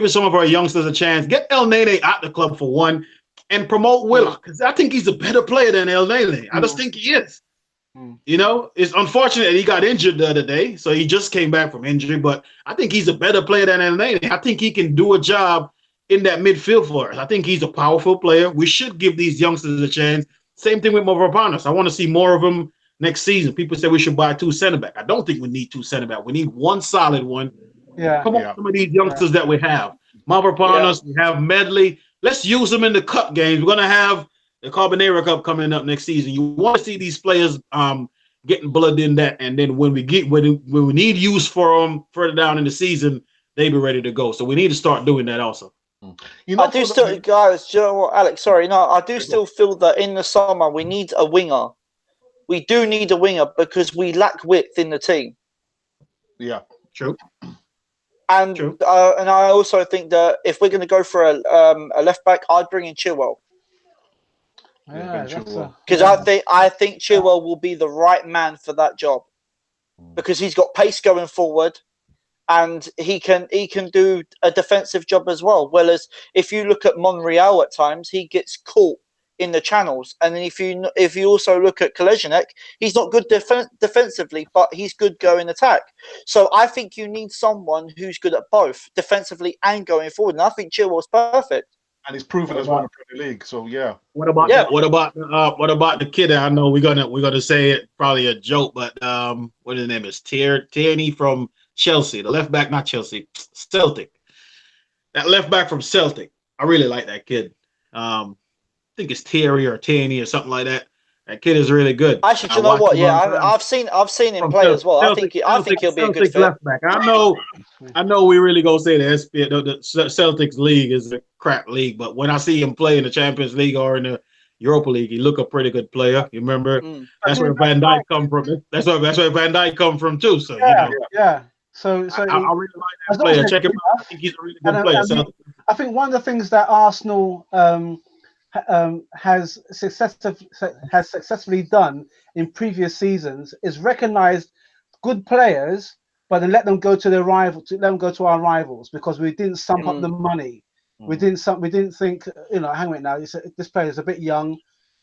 some of our youngsters a chance. Get El Nene out the club for one, and promote Willock, because I think he's a better player than El Nene. I just think he is. It's unfortunate that he got injured the other day, so he just came back from injury, but I think he's a better player than El Nene. I think he can do a job in that midfield for us. I think he's a powerful player. We should give these youngsters a chance. Same thing with Mavropanos. I want to see more of them next season. People say we should buy 2 center back. I don't think we need 2 center back. We need one solid one. Come on, some of these youngsters that we have. Mavropanos, we have Medley. Let's use them in the cup games. We're gonna have the Carbonera Cup coming up next season. You want to see these players getting blood in that, and then when we need use for them further down in the season, they be ready to go. So we need to start doing that also. I do still, guys. Do you know what, Alex? Sorry, no, I do still feel that in the summer we need a winger. We do need a winger because we lack width in the team. Yeah, true. And and I also think that if we're going to go for a left back, I'd bring in Chilwell. Because I think Chilwell will be the right man for that job, because he's got pace going forward, and he can do a defensive job as well. Whereas if you look at Monreal at times, he gets caught in the channels, and then if you also look at Koležíček, he's not good defensively, but he's good going attack. So I think you need someone who's good at both defensively and going forward, and I think Chilwell's perfect. And he's proven as well in the Premier League. So What about the kid? I know we're gonna say it probably a joke, but what his name is? Tierney from Chelsea, the left back, not Chelsea, Celtic. That left back from Celtic. I really like that kid. I think it's Tierney or something like that. That kid is really good. Actually, you know what? Yeah, I've seen him play as well. I think he'll be a good fit. Left back. I know we really gonna say the Celtics league is a crap league, but when I see him play in the Champions League or in the Europa League, he look a pretty good player. You remember? That's where Van Dijk come from. That's where Van Dijk come from too. So So I really like that player. Check him out. I think he's a really good player. I think one of the things that Arsenal has successfully done in previous seasons is recognized good players, but then let them go to their rival, our rivals, because we didn't sum up the money. We didn't think, hang on a minute now, this player is a bit young.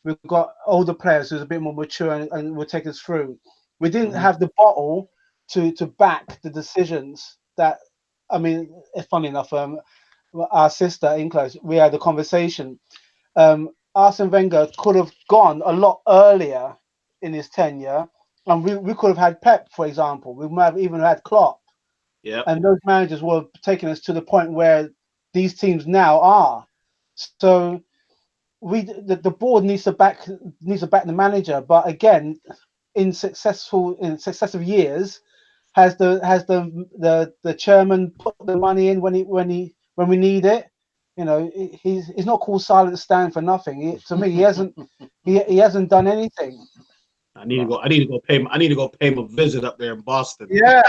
We've got older players who's a bit more mature and will take us through. We didn't have the bottle to back the decisions that, funny enough, our sister Inclose, we had a conversation. Arsene Wenger could have gone a lot earlier in his tenure, and we could have had Pep, for example. We might have even had Klopp. Yeah. And those managers were taking us to the point where these teams now are. So the board needs to back the manager, but again, in successive years, has the chairman put the money in when we need it? He's not called Silent Stan for nothing. To me, he hasn't done anything. I need to go pay him a visit up there in Boston. Yeah.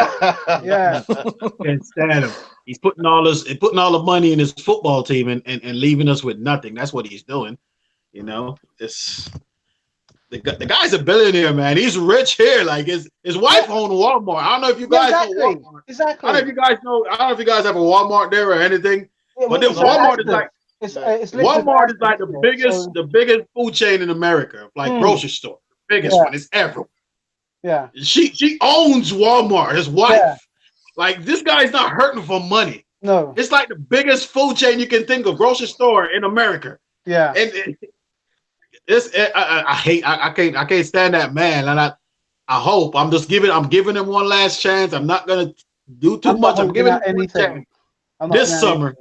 Can't stand him. He's putting all the money in his football team and leaving us with nothing. That's what he's doing. You know, the guy's a billionaire, man. He's rich here. Like his wife owned Walmart. I don't know if you guys know Walmart. Exactly. I don't know if you guys know. I don't know if you guys have a Walmart there or anything. Yeah, but then Walmart is like Walmart is like the biggest food chain in America, like grocery store, biggest one. It's everywhere. Yeah. She owns Walmart. His wife. Yeah. Like this guy's not hurting for money. No. It's like the biggest food chain you can think of, grocery store in America. Yeah. And I can't stand that man. And I hope I'm giving him one last chance. I'm not gonna do too much. I'm giving him anything. This summer,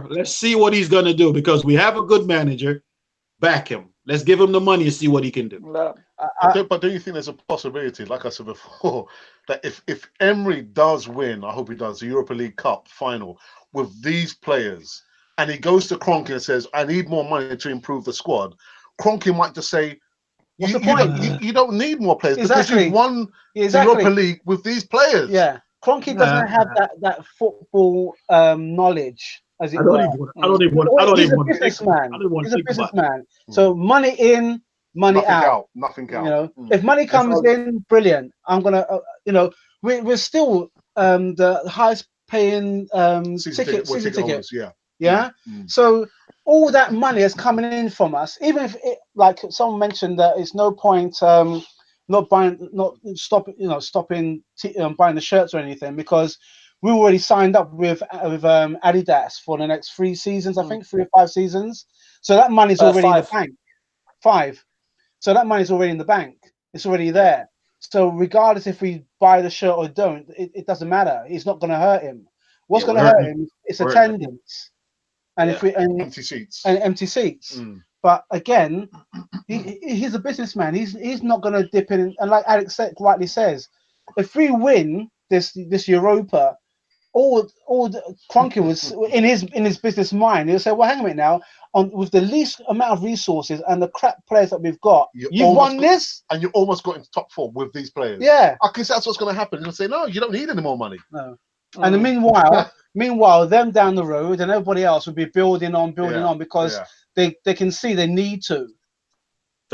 let's see what he's gonna do because we have a good manager. Back him. Let's give him the money and see what he can do. But do you think there's a possibility, like I said before, that if Emery does win, I hope he does, the Europa League Cup final with these players, and he goes to Kroenke and says, I need more money to improve the squad, Kroenke might just say, what's the point? You don't need more players because you've won the Europa League with these players. Yeah. Kroenke doesn't have that football knowledge. As it I don't even want. He's a businessman. So money in, money out. Nothing out. You know, if money comes in, brilliant. I'm gonna. We're still the highest paying season ticket. Yeah. So all that money is coming in from us. Even if like someone mentioned that it's no point stopping buying the shirts or anything because we already signed up with Adidas for the next 3 seasons, I think 3 or 5 seasons. So that money's already in the bank. 5. So that money's already in the bank. It's already there. So regardless if we buy the shirt or don't, it doesn't matter. It's not going to hurt him. What's going to hurt him is attendance, and empty seats. And empty seats. But again, he's a businessman. He's not going to dip in. And like Alex rightly says, if we win this Europa, all Kroenke was in his business mind. He'll say, "Well, hang a minute now. With the least amount of resources and the crap players that we've got, you've won this, and you almost got into top 4 with these players." Yeah, I guess that's what's going to happen. He'll say, "No, you don't need any more money." No. And meanwhile, them down the road and everybody else will be building on because they can see they need to.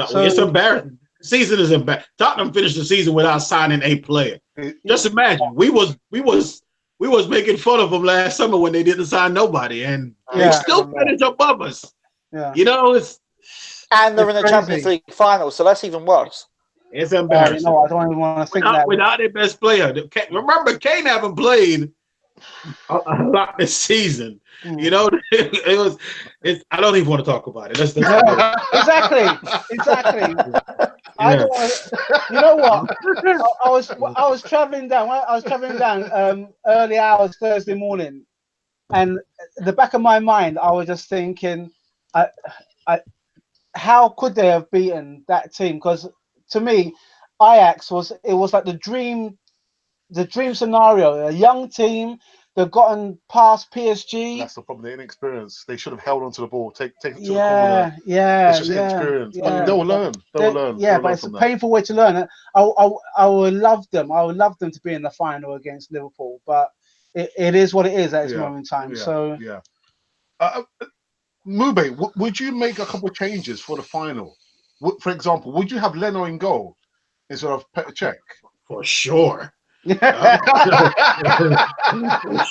So it's embarrassing. The season is embarrassing. Tottenham finished the season without signing a player. Just imagine we was making fun of them last summer when they didn't sign nobody, and they still finished above us. Yeah, you know and they're in the Champions League final, so that's even worse. It's embarrassing. I don't even want to think that without their best player. Remember, Kane haven't played a lot this season. You know, I don't even want to talk about it. Exactly. I don't want to, you know what? I was traveling down. I was traveling down early hours Thursday morning, and in the back of my mind, I was just thinking, how could they have beaten that team? Because to me, Ajax was like the dream scenario. A young team. They've gotten past PSG. That's the problem. They're inexperienced. They should have held onto the ball, take it to the corner. It's just inexperience. Yeah. They'll learn. They'll learn. Yeah, but it's a painful way to learn. I would love them. I would love them to be in the final against Liverpool. But it is what it is at this moment in time. Mube, would you make a couple of changes for the final? For example, would you have Leno in goal instead of Petr Cech? For sure. For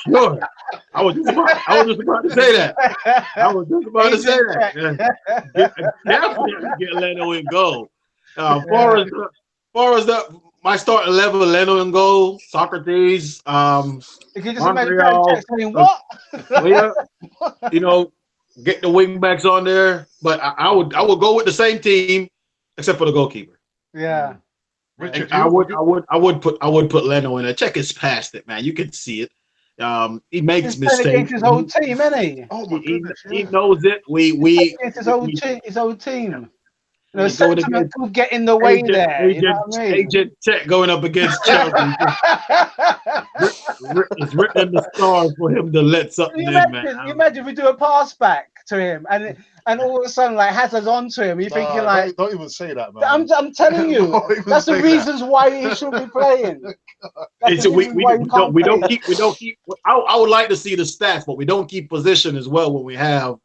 sure. I was just about to say that. Definitely get Leno in goal. Far as my starting level, Leno in goal, Socrates, you can just imagine saying what? You know, get the wing backs on there. But I would go with the same team except for the goalkeeper. Yeah. Richard, I would put Leno in there. Cech is past it, man. You can see it. He makes mistakes. Against his whole team, isn't he? Oh my goodness! He knows it. Against his whole team. You know, sentiment will get in the way there. You know what I mean? Agent Cech going up against Chelsea. It's written in the stars for him to let something in, man. Imagine if we do a pass back to him, and all of a sudden, like Hazard's onto him. You're thinking like, don't even say that, man. I'm telling you, Don't even that's the say reasons why he shouldn't be playing. That's the we reasons why he can't don't play. keep. I would like to see the stats, but we don't keep position as well when we have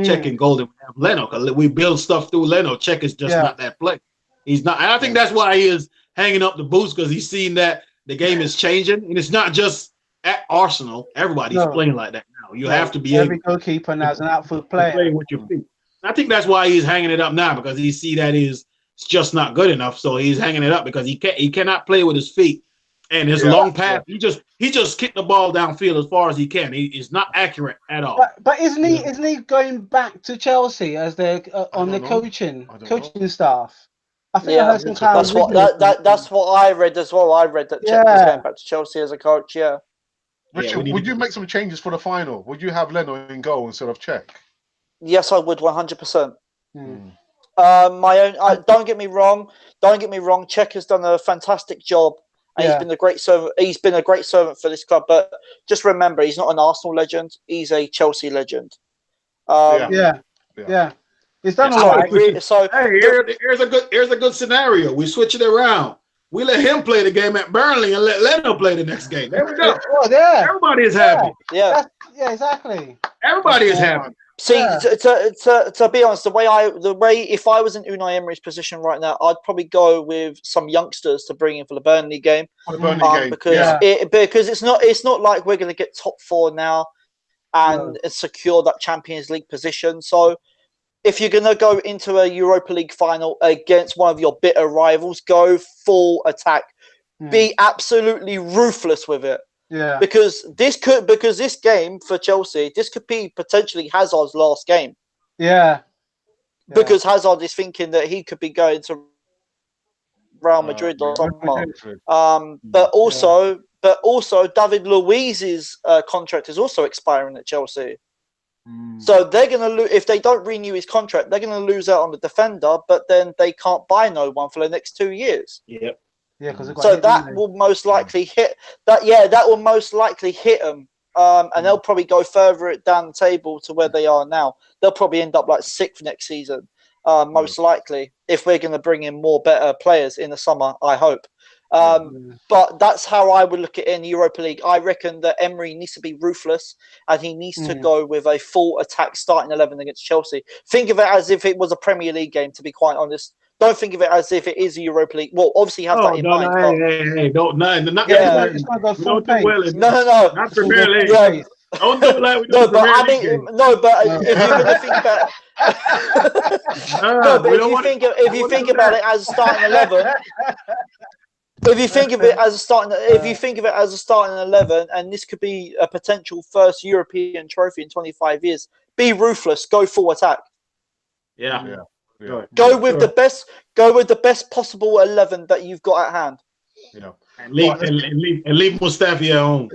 Check and Golden. We have Leno, because we build stuff through Leno. Check is just not that play. He's not, and I think that's why he is hanging up the boots, because he's seen that the game is changing, and it's not just at Arsenal. Everybody's playing like that now. You have to be every goalkeeper now is an outfield player. Play with your feet. I think that's why he's hanging it up now, because he see that it's just not good enough. So he's hanging it up because he cannot play with his feet, and his long pass. He just kicked the ball downfield as far as he can. He is not accurate at all. But isn't he going back to Chelsea as their on the coaching staff? I think I heard some kind that's what I read as well. I read that Czech was going back to Chelsea as a coach. Yeah. Richard, would you make some changes for the final? Would you have Leno in goal instead of Czech? Yes, I would, 100%. Don't get me wrong. Czech has done a fantastic job, and he's been a great servant. He's been a great servant for this club. But just remember, he's not an Arsenal legend. He's a Chelsea legend. He's done all right. So hey, here's a good scenario. We switch it around. We let him play the game at Burnley and let Leno play the next game. There we go. Everybody is happy. Yeah, exactly. Everybody is happy. See, to be honest, the way if I was in Unai Emery's position right now, I'd probably go with some youngsters to bring in for the Burnley game. Because it's not like we're going to get top 4 now and secure that Champions League position. So if you're going to go into a Europa League final against one of your bitter rivals, go full attack. Be absolutely ruthless with it. Yeah. Because this game for Chelsea, this could be potentially Hazard's last game. Yeah. Because Hazard is thinking that he could be going to Real Madrid or something. But also David Luiz's contract is also expiring at Chelsea. So they're going to lose if they don't renew his contract. They're going to lose out on the defender, but then they can't buy no one for the next 2 years. Yep. Yeah, so that will most likely hit that. Yeah, that will most likely hit them, and they'll probably go further down the table to where they are now. They'll probably end up like 6th next season, most likely. If we're going to bring in more better players in the summer, I hope. But that's how I would look at it in the Europa League. I reckon that Emery needs to be ruthless, and he needs to go with a full attack starting 11 against Chelsea. Think of it as if it was a Premier League game, to be quite honest. Don't think of it as if it is a Europa League. Well, obviously, have that in mind. Don't not Premier League. Yeah. Don't do it like we do. No, but I mean, if you're going to think about, if you think about it as a starting 11. If you think of it as a starting 11, and this could be a potential first European trophy in 25 years, be ruthless. Go full attack. Yeah. Go with the best possible 11 that you've got at hand. Yeah. And leave Mustafi at home.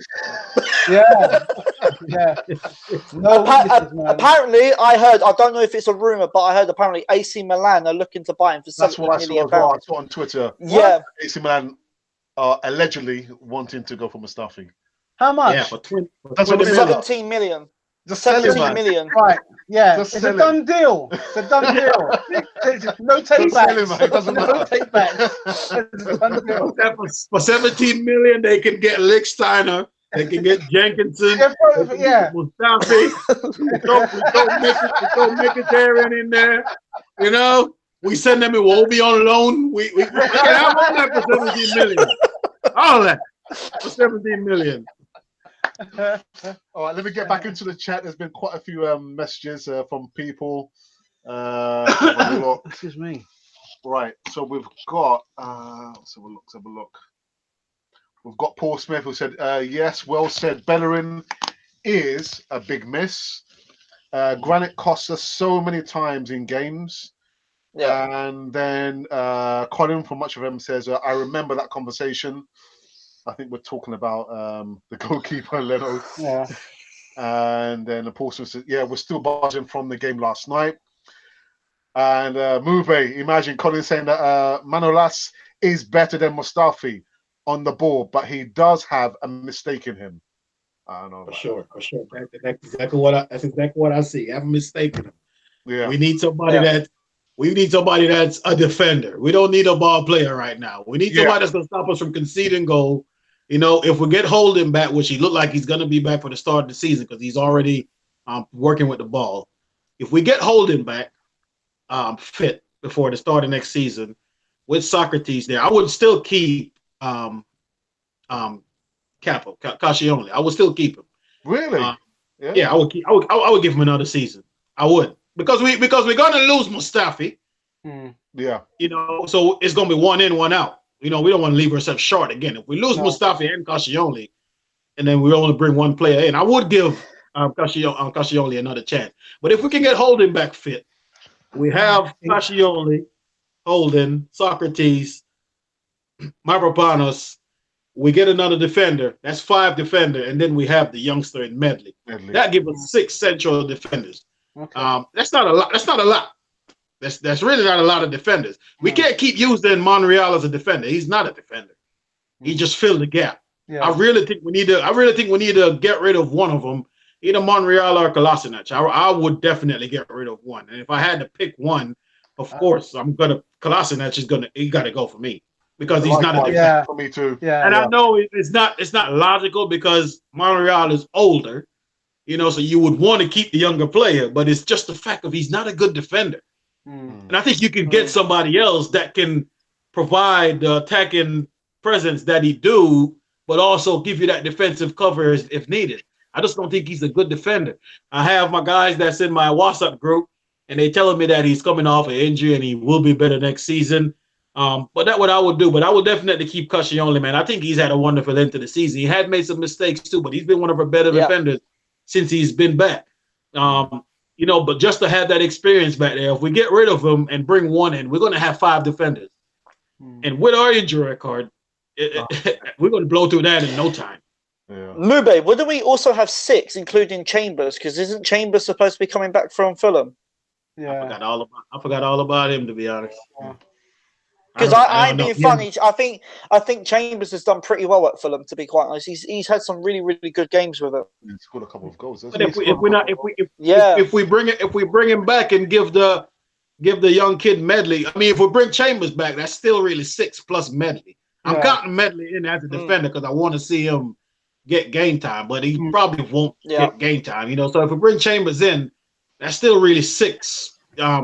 Apparently, I heard. I don't know if it's a rumor, but I heard apparently AC Milan are looking to buy him for £70 million. I saw on Twitter. Yeah, AC Milan are allegedly wanting to go for Mustafi. How much? Yeah, for 17 million. Just 17 million. Right. Yeah, Just it's a done deal. It's a done deal. No take backs. It doesn't matter. No take backs. It's a done deal. For 17 million, they can get Lichtsteiner. They can get Jenkinson. Mustafi. We don't make it there in there. You know, we send them. We'll be on loan. We can have all that for 17 million. All that for 17 million. All right, let me get back into the chat. There's been quite a few messages from people. Excuse me. Right, so we've got. Let's have a look. We've got Paul Smith who said, "Yes, well said. Bellerin is a big miss. Granit costs us so many times in games." Yeah. And then Colin from Much of Them says, "I remember that conversation." I think we're talking about the goalkeeper, Leno. Yeah. And then Paul Smith says, "Yeah, we're still buzzing from the game last night." And Mube, imagine Colin saying that Manolas is better than Mustafi on the ball, but he does have a mistake in him. I don't know. For sure. That's exactly what I see. I haven't mistaken him. Yeah. We need somebody that's a defender. We don't need a ball player right now. We need somebody that's going to stop us from conceding goal. You know, if we get Holden back, which he looked like he's going to be back for the start of the season because he's already working with the ball. If we get Holden back fit before the start of next season with Socrates there, I would still keep Cascione. I would still keep him. Really? Yeah, I would give him another season. I would. Because we're gonna lose Mustafi. Yeah. You know, so it's gonna be one in, one out. You know, we don't want to leave ourselves short again. If we lose Mustafi and Cascione, and then we only bring one player in, I would give Cascione another chance. But if we can get Holden back fit, we have Cascione, Holden, Socrates, Mavropanos. We get another defender. That's 5 defenders, and then we have the youngster in Medley. That gives us 6 central defenders. Okay. That's not a lot. That's really not a lot of defenders. We can't keep using Monreal as a defender. He's not a defender. He just filled the gap. Yeah. I really think we need to get rid of one of them, either Monreal or Kolasinac. I would definitely get rid of one. And if I had to pick one, of course, Kolasinac he got to go for me because he's not a defender. Yeah, for me too. Yeah. And I know it's not logical because Monreal is older. You know, so you would want to keep the younger player, but it's just the fact of he's not a good defender. And I think you can get somebody else that can provide the attacking presence that he do, but also give you that defensive cover if needed. I just don't think he's a good defender. I have my guys that's in my WhatsApp group, and they telling me that he's coming off an injury and he will be better next season. But that's what I would do. But I would definitely keep Cascione, man. I think he's had a wonderful end to the season. He had made some mistakes too, but he's been one of our better defenders since he's been back. You know, but just to have that experience back there, if we get rid of him and bring one in, we're going to have 5 defenders. And with our injury record, we're going to blow through that in no time. Yeah. Mube, wouldn't we also have 6, including Chambers? Because isn't Chambers supposed to be coming back from Fulham? Yeah. I forgot all about him, to be honest. Because I ain't being funny. I think Chambers has done pretty well at Fulham, to be quite honest. He's had some really, really good games with it. He scored a couple of goals. But if we bring him back and give the young kid Medley, I mean, if we bring Chambers back, that's still really 6 plus Medley. I'm counting Medley in as a defender because I want to see him get game time, but he probably won't get game time. You know, so if we bring Chambers in, that's still really 6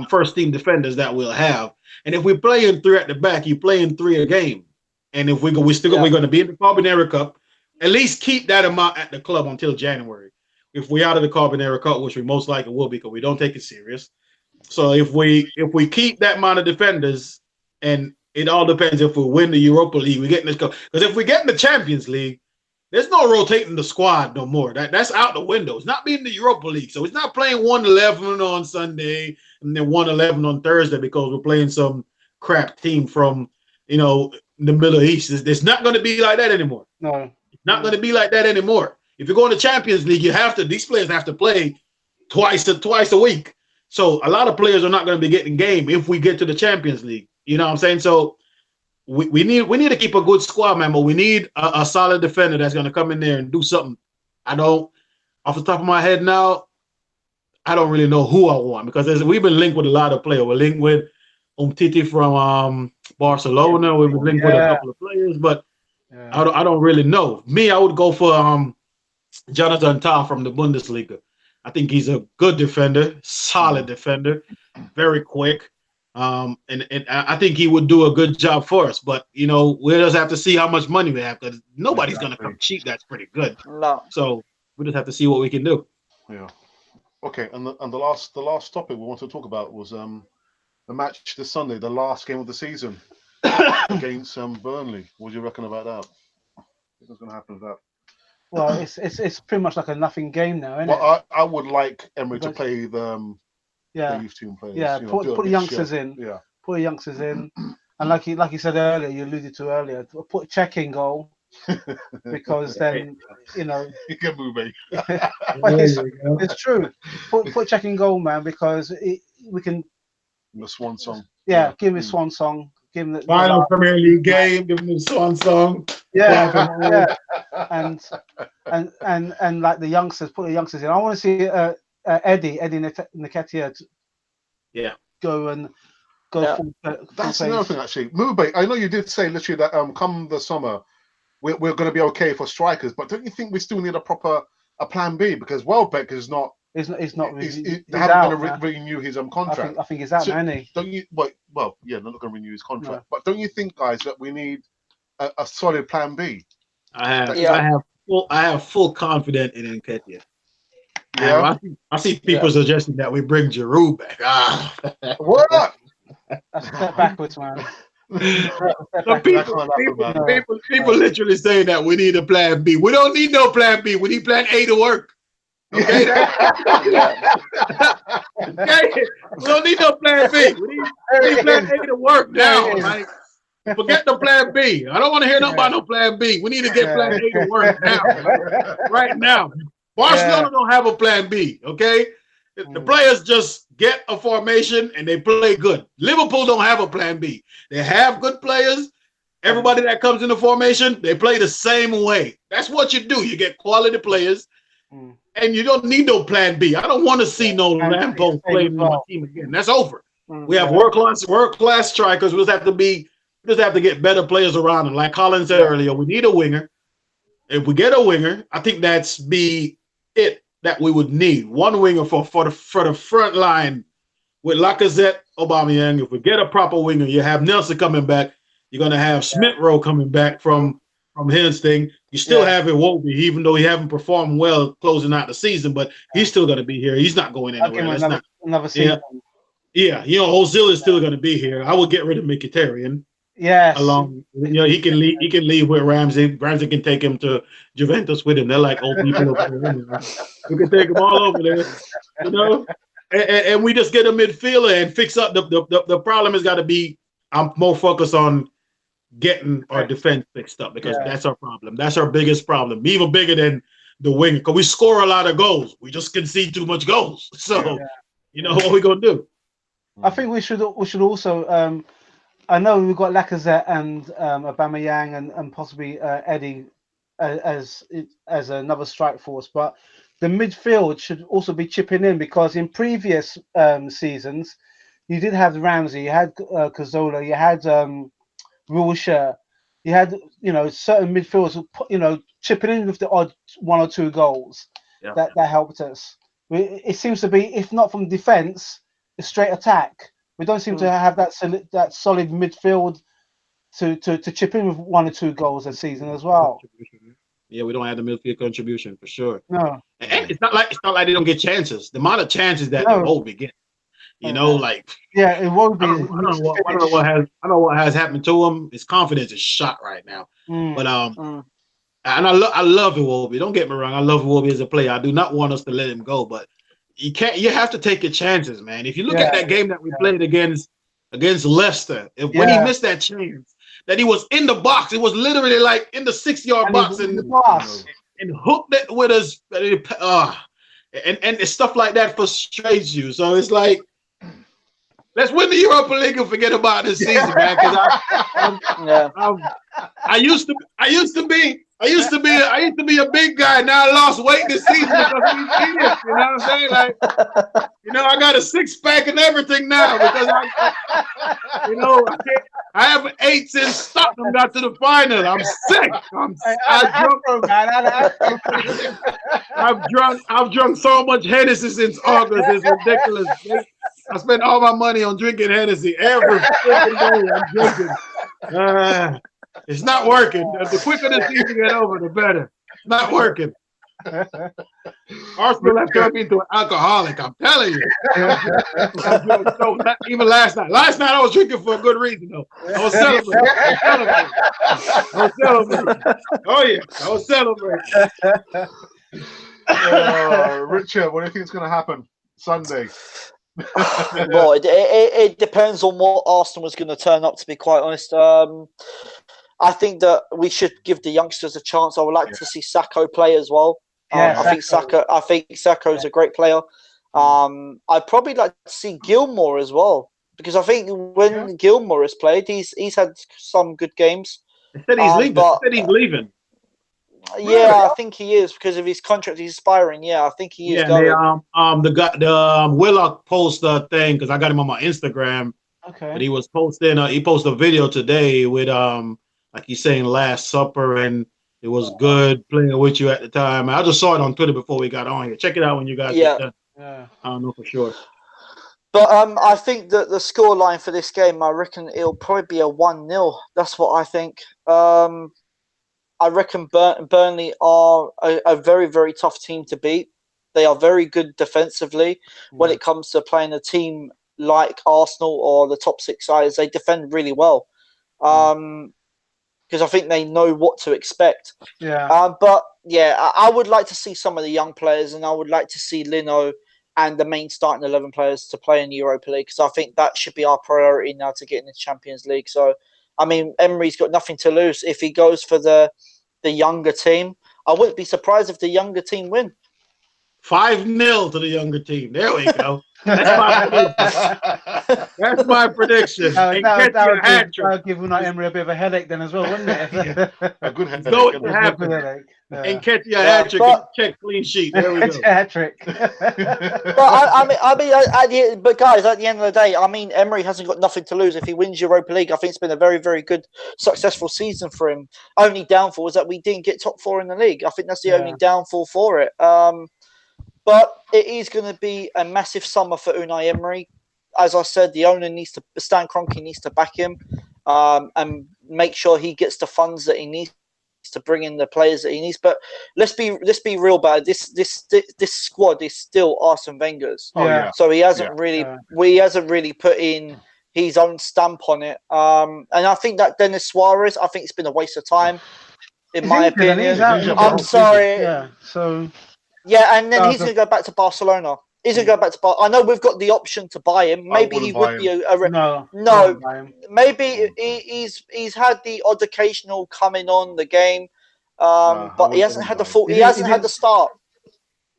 first team defenders that we'll have. And if we're playing 3 at the back, you're playing 3 a game. And if we're going to be in the Carbonera Cup, at least keep that amount at the club until January. If we're out of the Carbonera Cup, which we most likely will be because we don't take it serious. So if we keep that amount of defenders, and it all depends if we win the Europa League, we get in this cup. Because if we get in the Champions League, there's no rotating the squad no more. That's out the window. It's not being the Europa League. So it's not playing 1-11 on Sunday and then 1-11 on Thursday because we're playing some crap team from, you know, the Middle East. It's not going to be like that anymore. No. It's not going to be like that anymore. If you're going to Champions League, these players have to play twice a week. So a lot of players are not going to be getting game if we get to the Champions League. You know what I'm saying? So we need to keep a good squad, man, but we need a solid defender that's going to come in there and do something. Off the top of my head now, I don't really know who I want because we've been linked with a lot of players. We're linked with Umtiti from Barcelona. We've been linked with a couple of players, but I don't really know. Me, I would go for Jonathan Tah from the Bundesliga. I think he's a good defender, solid defender, very quick. And I think he would do a good job for us. But, you know, we just have to see how much money we have because nobody's going to come cheap. That's pretty good. No. So we just have to see what we can do. Yeah. Okay. And the last topic we wanted to talk about was the match this Sunday, the last game of the season against Burnley. What do you reckon about that? What's going to happen with that? Well, it's pretty much like a nothing game now, isn't it? Well, I would like Emery to play the youth team players. Yeah, put the youngsters in. Yeah, put the youngsters in, and like you said earlier, you alluded to earlier, put Czech in goal because then you know you can move it. It's true. Put Czech in goal, man, because we can. The swan song. Yeah, give him a swan song. Give him the final Premier League game. Give him the swan song. Yeah, and like the youngsters, put the youngsters in. I want to see Eddie Nketiah go and go full. That's another thing actually. Mube, I know you did say literally that come the summer we're going to be okay for strikers, but don't you think we still need a plan B, because Welbeck is not. They haven't going to renew his contract. I think he's out, isn't he? Don't you? Well, yeah, they're not going to renew his contract. No. But don't you think, guys, that we need a solid plan B? I have full confidence in Nketiah. Yeah, I see people suggesting that we bring Giroud back. What? That's a step backwards, man. People literally saying that we need a plan B. We don't need no plan B. We need plan A to work. Okay, okay. We don't need no plan B. We need plan A to work now. Like, forget the plan B. I don't want to hear nothing about no plan B. We need to get plan A to work now, right now. Barcelona don't have a plan B. Okay, the players just get a formation and they play good. Liverpool don't have a plan B. They have good players. Everybody that comes in the formation, they play the same way. That's what you do. You get quality players. And you don't need no plan B. I don't want to see no Lampard playing in my team again. That's over. We have world class strikers. We just have to get better players around them. Like Colin said earlier, we need a winger. If we get a winger, I think that's it that we would need. One winger for the front line with Lacazette, Aubameyang. If we get a proper winger, you have Nelson coming back. You're gonna have Smith-Rowe coming back from his thing. You still have Iwobi, even though he haven't performed well closing out the season, but he's still going to be here. He's not going anywhere. Another season. Yeah, Ozil is still going to be here. I would get rid of Mkhitaryan. Yes. He can leave. He can leave with Ramsey. Ramsey can take him to Juventus with him. They're like old people over there. We can take them all over there. And we just get a midfielder and fix up the problem. Has got to be. I'm more focused on getting our defense fixed up, because that's our problem. That's our biggest problem, even bigger than the wing, because we score a lot of goals. We just concede too much goals. So, what are we going to do? I think we should also, I know we've got Lacazette and Aubameyang and possibly Eddie as another strike force, but the midfield should also be chipping in, because in previous seasons, you did have Ramsey, you had Cazorla, you had Wilshere, you had certain midfielders who chipping in with the odd 1 or 2 goals that helped us. It seems to be, if not from defense, a straight attack. We don't seem to have that solid midfield to chip in with 1 or 2 goals a season as well. Yeah, we don't have the midfield contribution for sure. No, and it's not like they don't get chances. The amount of chances that they won't be getting. It won't be. I don't know what has happened to him. His confidence is shot right now. But and I love Iwobi. Don't get me wrong. I love Iwobi as a player. I do not want us to let him go, but you can't. You have to take your chances, man. If you look at that game that we played against Leicester, when he missed that chance, that he was in the box, it was literally like in the 6-yard box and hooked it with us. And it's stuff like that frustrates you. So it's like, let's win the Europa League and forget about this season, man. Because I used to be a big guy. Now I lost weight this season because of these idiots. You know what I'm saying? Like, I got a 6-pack and everything now because I haven't ate since Tottenham got to the final. I'm sick. I've drunk so much Hennessy since August. It's ridiculous. I spend all my money on drinking Hennessy every freaking day. I'm drinking. It's not working. The quicker this season get over, the better. It's not working. Arsenal have turned me into an alcoholic. I'm telling you. Even last night. Last night I was drinking for a good reason, though. I was celebrating. Oh yeah, I was celebrating. Richard, what do you think is going to happen Sunday? Well, it depends on what Arsenal is going to turn up, to be quite honest. I think that we should give the youngsters a chance. I would like to see Sacco play as well. I think Sacco is a great player. I'd probably like to see Gilmour as well, because I think when Gilmour has played, he's had some good games. They said he's leaving. But, They said he's leaving. Yeah, I think he is because of his contract is expiring. Yeah, I think he is going. The Willock post a thing because I got him on my Instagram. Okay. But he was posting. He posted a video today with like he's saying Last Supper, and it was good playing with you at the time. I just saw it on Twitter before we got on here. Check it out when you guys get done. Yeah. I don't know for sure. But I think that the scoreline for this game, I reckon it'll probably be a 1-0. That's what I think. I reckon Burnley are a very, very tough team to beat. They are very good defensively when it comes to playing a team like Arsenal or the top 6 sides. They defend really well because I think they know what to expect. Yeah. But yeah, I would like to see some of the young players, and I would like to see Lino and the main starting 11 players to play in the Europa League, because I think that should be our priority now to get in the Champions League. So, I mean, Emery's got nothing to lose. If he goes for the younger team, I wouldn't be surprised if the younger team win. 5-0 to the younger team. There we go. That's my prediction. That would give Unai Emery a bit of a headache then as well, wouldn't it? A good headache. Go to happen. And catch your hat trick and check clean sheet. There we go. Hat trick. But guys, at the end of the day, I mean, Emery hasn't got nothing to lose if he wins Europa League. I think it's been a very, very good, successful season for him. Only downfall is that we didn't get top 4 in the league. I think that's the only downfall for it. But it is going to be a massive summer for Unai Emery. As I said, the owner Stan Kroenke needs to back him and make sure he gets the funds that he needs to bring in the players that he needs. But let's be real about it. This squad is still Arsene Wenger's. So he hasn't really put in his own stamp on it. And I think that Denis Suarez, I think it's been a waste of time, in my opinion. I'm sorry. Yeah. So. Yeah, and then he's going to go back to Barcelona. He's going to go back to Barcelona. I know we've got the option to buy him. Maybe he would be no. Maybe he's had the odd occasional coming on the game, but he hasn't had the full. He hasn't had the start.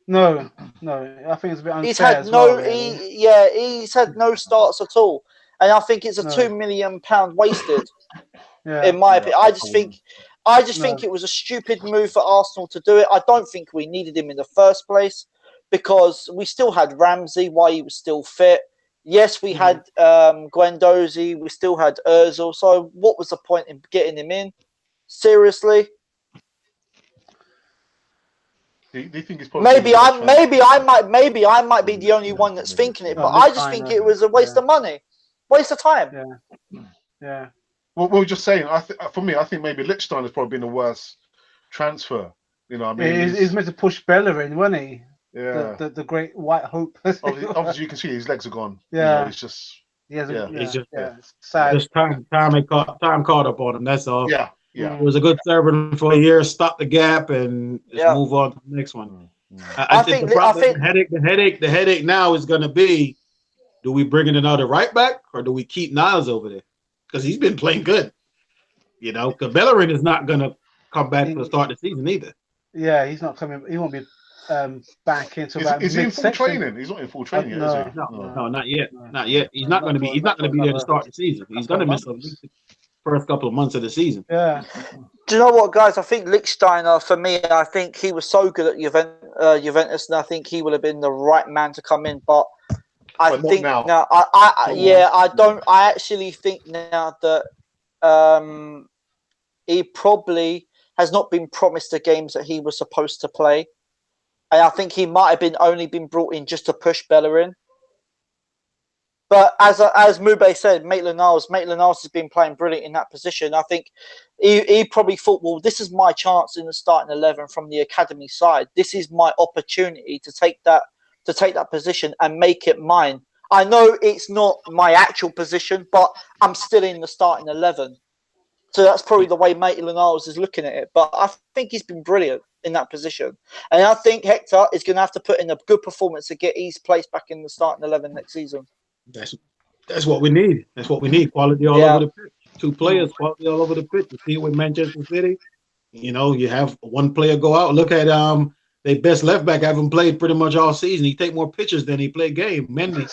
No. I think it's a bit unfair. He's had no starts at all, and I think it's a £2 million wasted. In my opinion, I just think it was a stupid move for Arsenal to do it. I don't think we needed him in the first place because we still had Ramsey while he was still fit. Yes, we had Guendouzi. We still had Ozil. So what was the point in getting him in? Seriously? Do you think it's probably maybe I might be the only one that's thinking it, but I just think it was a waste of money, waste of time. Yeah. Well, we were just saying. For me, I think maybe Lichtstein has probably been the worst transfer. You know, what I mean, he's meant to push Bellerin, wasn't he? Yeah. The great white hope. Obviously, you can see his legs are gone. Yeah. You know, it's just. It's sad. Just time caught up on him. That's all. Yeah. It was a good servant for a year. Stop the gap and just move on to the next one. I think the headache now is going to be: do we bring in another right back or do we keep Niles over there? Because he's been playing good, you know. Because Bellerin is not going to come back for the start of the season either. Yeah, he's not coming. He won't be back into. Is he in full training? He's not in full training yet, is he? No, not yet. Not yet. He's not going to be. He's not going to be there to start the season. He's going to miss the first couple of months of the season. Yeah. Do you know what, guys? I think Lichtsteiner, for me, I think he was so good at Juventus, and I think he would have been the right man to come in, but. I actually think now that he probably has not been promised the games that he was supposed to play, and I think he might have only been brought in just to push Bellerin. But as Mube said, Maitland-Niles has been playing brilliant in that position. I think he probably thought, well, this is my chance in the starting 11 from the academy side. This is my opportunity to take that position and make it mine. I know it's not my actual position, but I'm still in the starting 11. So that's probably the way Maitland-Niles is looking at it. But I think he's been brilliant in that position. And I think Hector is going to have to put in a good performance to get his place back in the starting 11 next season. That's what we need. That's what we need. Quality all over the pitch. 2 players, quality all over the pitch. You see with Manchester City, you know, you have one player go out. Look at their best left back haven't played pretty much all season. He take more pictures than he played game, Mendy.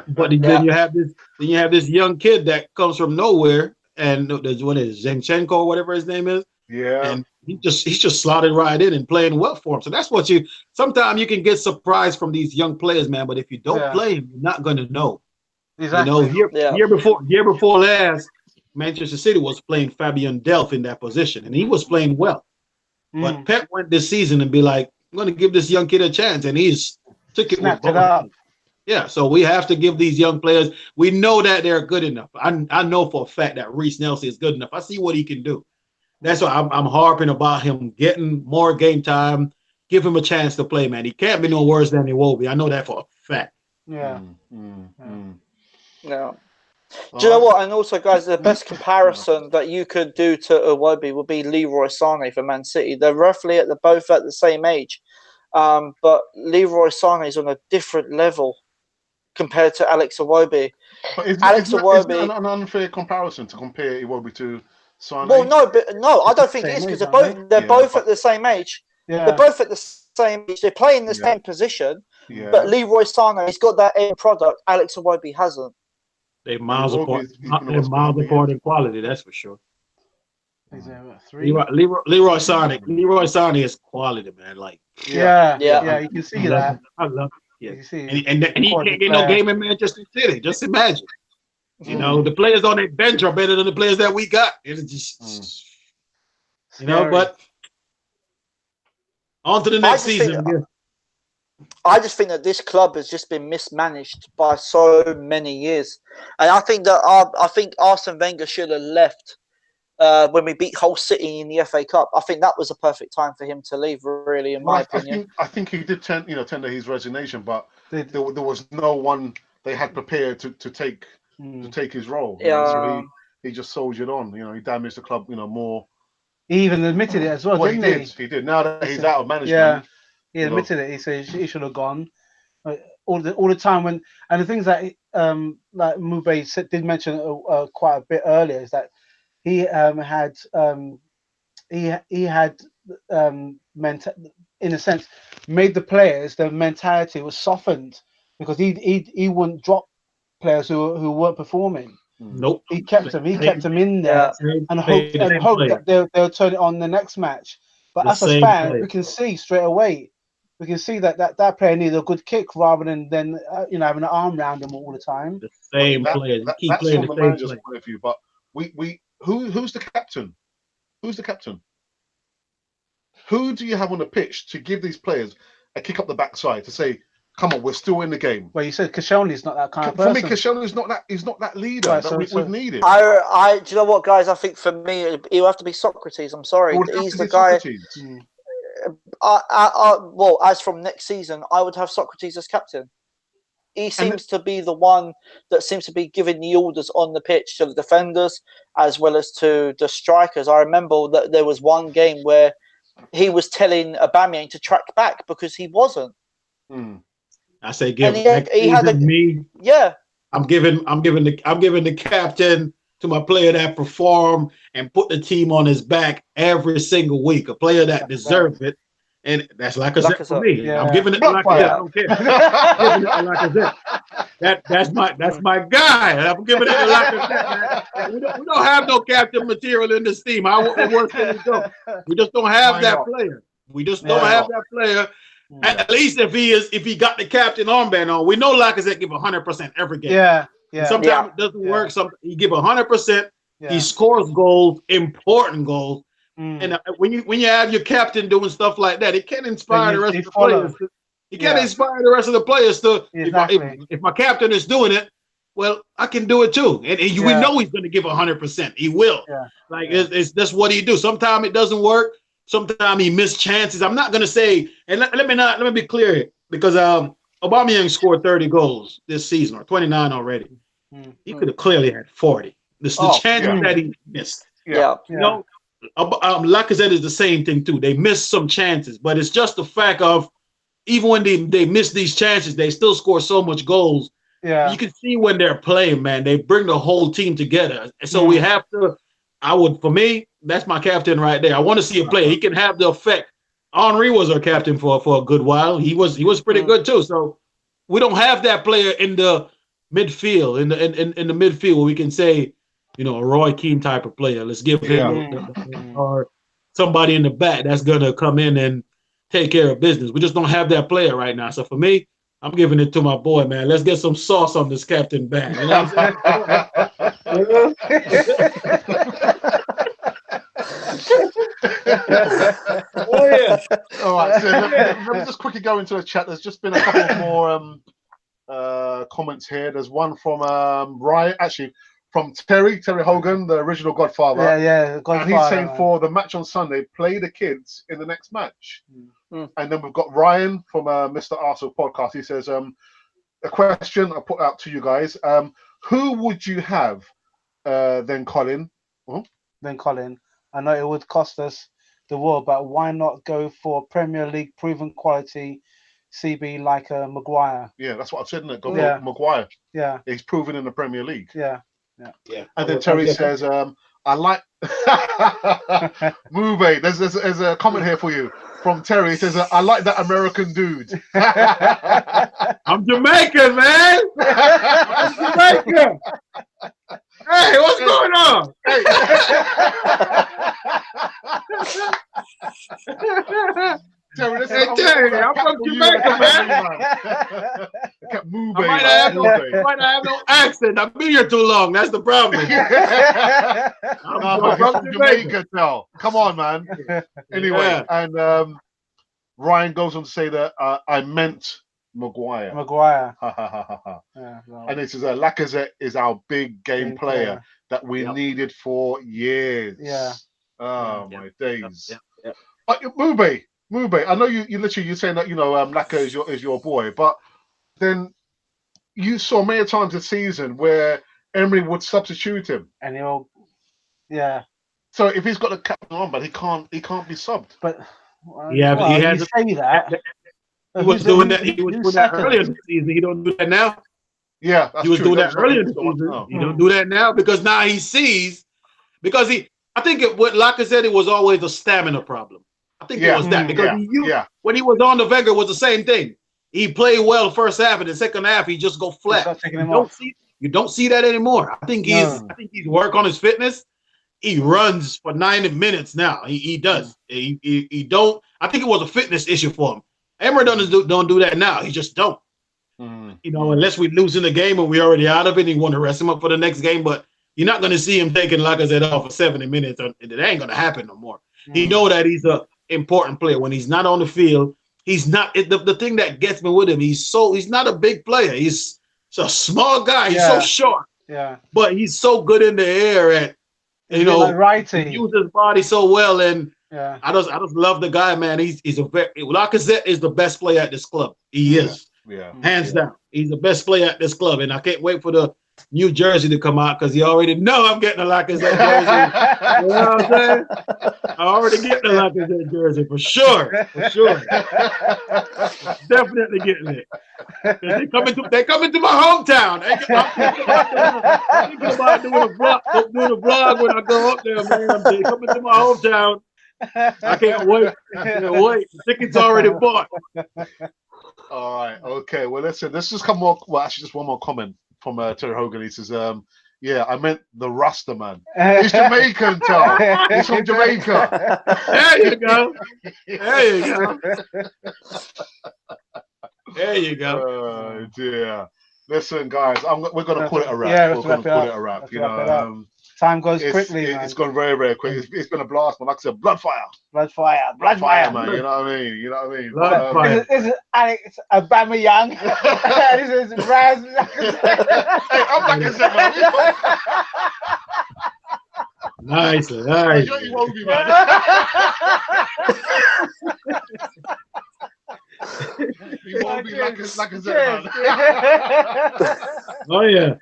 But then you have this young kid that comes from nowhere and what is Zinchenko or whatever his name is. Yeah. And he's just slotted right in and playing well for him. So that's what sometimes you can get surprised from these young players, man. But if you don't play him, you're not going to know. Exactly. You know, year before last, Manchester City was playing Fabian Delph in that position, and he was playing well. But Pep went this season and be like, I'm going to give this young kid a chance, and he's took it with both. Up. Yeah, so we have to give these young players. We know that they're good enough. I know for a fact that Reece Nelson is good enough. I see what he can do. That's why I'm harping about him getting more game time. Give him a chance to play, man. He can't be no worse than Iwobi. I know that for a fact. Yeah. Yeah. Do you know what? And also, guys, the best comparison that you could do to Iwobi would be Leroy Sané for Man City. They're roughly both at the same age, but Leroy Sané is on a different level compared to Alex Iwobi. But isn't that an unfair comparison to compare Iwobi to Sané? Well, no, I don't think it is, because they're both at the same age. Yeah. They're both at the same age. They're playing the same position, but Leroy Sané, he's got that end product. Alex Iwobi hasn't. They're miles apart. They're miles apart in quality, that's for sure. Leroy Sané is quality, man. Like you can see that. I love it. Yeah. You see, and he can't get no game in Manchester City. Just imagine. You know, the players on that bench are better than the players that we got. It's just you know, but on to the next season. I just think that this club has just been mismanaged by so many years, and I think that Arsene Wenger should have left when we beat Hull City in the FA Cup. I think that was a perfect time for him to leave. Really, in my opinion, I think he did tender his resignation, but there was no one they had prepared to take his role. Yeah, so he just soldiered on. You know, he damaged the club. You know, more. He even admitted it as well, didn't he? He did. Now that he's out of management. He admitted it. He said he should have gone all the time. And the things that like Mube did mention quite a bit earlier is that he had in a sense made the players, their mentality was softened, because he wouldn't drop players who weren't performing. Nope. He kept them in there and hoped that they'll turn it on the next match. But as a fan, we can see straight away. We can see that player needs a good kick rather than having an arm around him all the time. The same player. That's from the manager's point of view. But who's the captain? Who's the captain? Who do you have on the pitch to give these players a kick up the backside to say, "Come on, we're still in the game"? Well, you said Koscielny's not that kind of person. For me, Koscielny's not that. He's not that leader that we've needed. Do you know what, guys? I think for me, he'll have to be Socrates. I'm sorry, he's the guy. Well, as from next season, I would have Socrates as captain. He seems to be the one that seems to be giving the orders on the pitch to the defenders as well as to the strikers. I remember that there was one game where he was telling Aubameyang to track back because he wasn't. I say I'm giving the captain to my player that perform and put the team on his back every single week. A player that deserves it, and that's LACAZETTE for me. Yeah. I'm giving it to LACAZETTE. I don't care. I'm giving it to LACAZETTE. That's my guy. I'm giving it to LACAZETTE, man. We don't have no captain material in this team. We just don't have that player. We just don't have that player. At least if he got the captain armband on, we know LACAZETTE give 100% every game. Yeah. Sometimes it doesn't work. Sometimes he give 100%. He scores goals, important goals. And when you have your captain doing stuff like that, it can inspire the rest of the players. He can inspire the rest of the players to. If my captain is doing it, well, I can do it too. And we know he's going to give 100%. He will. It's that's what he do. Sometimes it doesn't work. Sometimes he missed chances. I'm not going to say. And let me be clear here, because Aubameyang scored 30 goals this season, or 29 already. He could have clearly had 40. This the chances that he missed. You know, LACAZETTE is the same thing too. They missed some chances, but it's just the fact of even when they miss these chances, they still score so much goals. Yeah, you can see when they're playing, man. They bring the whole team together. And so we have to. For me, that's my captain right there. I want to see a player. He can have the effect. Henry was our captain for a good while. He was pretty good too. So we don't have that player in the midfield, in the midfield where we can say a Roy Keane type of player. Let's give him or somebody in the back that's gonna come in and take care of business. We just don't have that player right now. So for me, I'm giving it to my boy, man. Let's get some sauce on this Captain Bang. You know what I'm saying? Oh yeah. All right. So let me just quickly go into the chat. There's just been a couple more comments here. There's one from Ryan, actually from Terry Hogan, the original Godfather. Yeah, Godfather. And he's saying for the match on Sunday, play the kids in the next match. And then we've got Ryan from Mr. Arsenal podcast. He says, a question I put out to you guys. Who would you have then, Colin? Then Colin. I know it would cost us the world, but why not go for Premier League proven quality CB like Maguire? Yeah, that's what I've said, isn't it? Go for Maguire. Yeah. He's proven in the Premier League. Yeah. And then Terry says, I like Move. There's a comment here for you from Terry. He says, I like that American dude. I'm Jamaican, man. I'm Jamaican. Hey, what's going on? Hey. Terry, I'm from Jamaica, man. I might have no accent. I've been here too long. That's the problem. I'm from Jamaica, tell. Come on, man. Anyway, and Ryan goes on to say that I meant Maguire. And it says Lacazette is our big game player that we needed for years. My days. Mube, I know you literally you're saying that Laka is your boy, but then you saw many times this season where Emery would substitute him, and So if he's got the captain on, but he can't be subbed. But he has to say that. He was doing that. He was doing that earlier in the season. He don't do that now. Yeah, he was doing that earlier in the season. He don't do that now because now he sees because I think with Lacazette it was always a stamina problem. I think it was that because when he was on the Wenger, it was the same thing. He played well first half, and the second half he just go flat. You don't see that anymore. I think he's work on his fitness. He runs for 90 minutes now. He does. He don't. I think it was a fitness issue for him. Emery don't do that now. He just don't. Unless we lose in the game and we're already out of it, he want to rest him up for the next game. But you're not going to see him taking Lacazette off for 70 minutes. It ain't going to happen no more. He know that he's a important player. When he's not on the field, he's not. The thing that gets me with him, he's not a big player. He's a small guy. He's so short. Yeah. But he's so good in the air and he uses his body so well. And I just love the guy, man. Lacazette is the best player at this club. He is. Yeah. Hands down. He's the best player at this club. And I can't wait for the new jersey to come out because he already know I'm getting a Lacazette jersey. You know what I'm saying? I already get the Lacazette jersey for sure. Definitely getting it. They come into my hometown. I'm thinking about doing a vlog when I go up there, man. They coming to my hometown. I can't wait. The tickets already bought. All right. Okay. Well, listen. Let's just come more. Well, actually, just one more comment from Terry Hogan. He says, I meant the Rasta man. He's Jamaican, Tom. He's from Jamaica. There you go. There you go. Oh, dear. Listen, guys, we're going to put it a wrap. Yeah, we're going to put it a wrap. Time goes quickly, man. It's gone very, very quick. It's been a blast, man. Like I said, blood fire, man. You know what I mean? Blood fire. This is Alex AUBAMEYANG. This is RAZ. Hey, I'm Lacazette, man. Nice. You won't be, man. You won't be Lacazette, man. Oh yeah.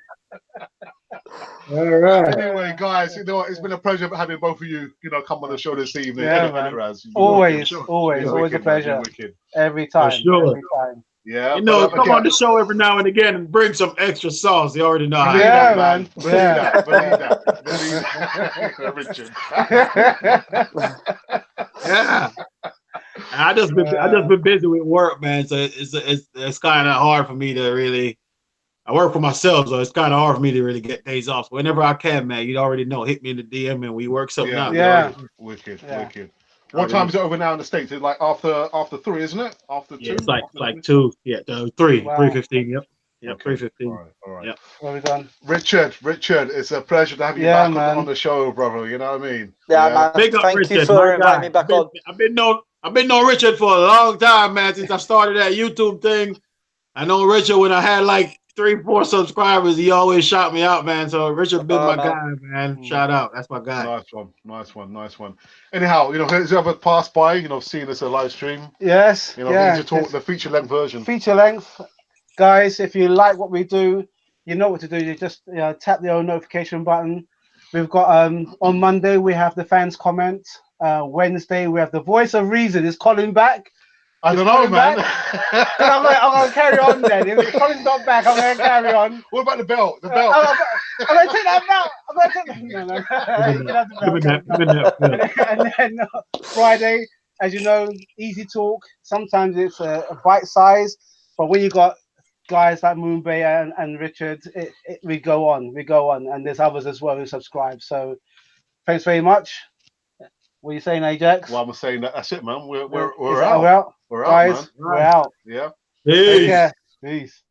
All right. Anyway, guys, it's been a pleasure having both of you, come on the show this evening. Yeah, Raz. Always a pleasure. Every time. For sure. Every time. Yeah. Come on the show every now and again and bring some extra sauce. You already know how. Yeah, man. Believe that. Richard. Yeah. I just been busy with work, man. So it's kind of hard for me to really I work for myself, so it's kind of hard for me to really get days off. So whenever I can, man, you already know, hit me in the DM and we work something out. Yeah. Wicked, Yeah. wicked. What time is it over now in the States? It's like after 3, isn't it? After 2? Yeah, it's like 2. Yeah, 3. Wow. 3:15. Yep. Yep. Okay. 3:15. All right. Yep. Well done. Richard, it's a pleasure to have you Yeah, back man. on the show, brother. You know what I mean? Yeah, man. Big up Thank Richard, you for my inviting guy. me back on. I've been knowing Richard for a long time, man. Since I started that YouTube thing, I know Richard when I had like 3-4 subscribers. He always shout me out, man. So Richard been my guy, man. Shout out, that's my guy. Nice one. Anyhow, you know, has you ever passed by, you know, seeing this a live stream? Yes. You know, yeah. EASYTALK, the feature length version. Feature length, guys. If you like what we do, you know what to do. You just tap the old notification button. We've got on Monday we have the fans comment. Wednesday we have the voice of reason. Is Colin back? I don't know, man. I'm going to carry on then. If Colin's not back, I'm going to carry on. What about the belt? I'm going to take that belt. I'm going to take that. No. You can have the belt. And then Friday, as you know, easy talk. Sometimes it's a bite size, but when you got guys like Moonbay and Richard, we go on, and there's others as well who subscribe. So thanks very much. What are you saying, Ajax? Well, I'm saying that's it, man. We're out. out. We're out, guys. man. We're out. Yeah. Peace. Take care. Peace.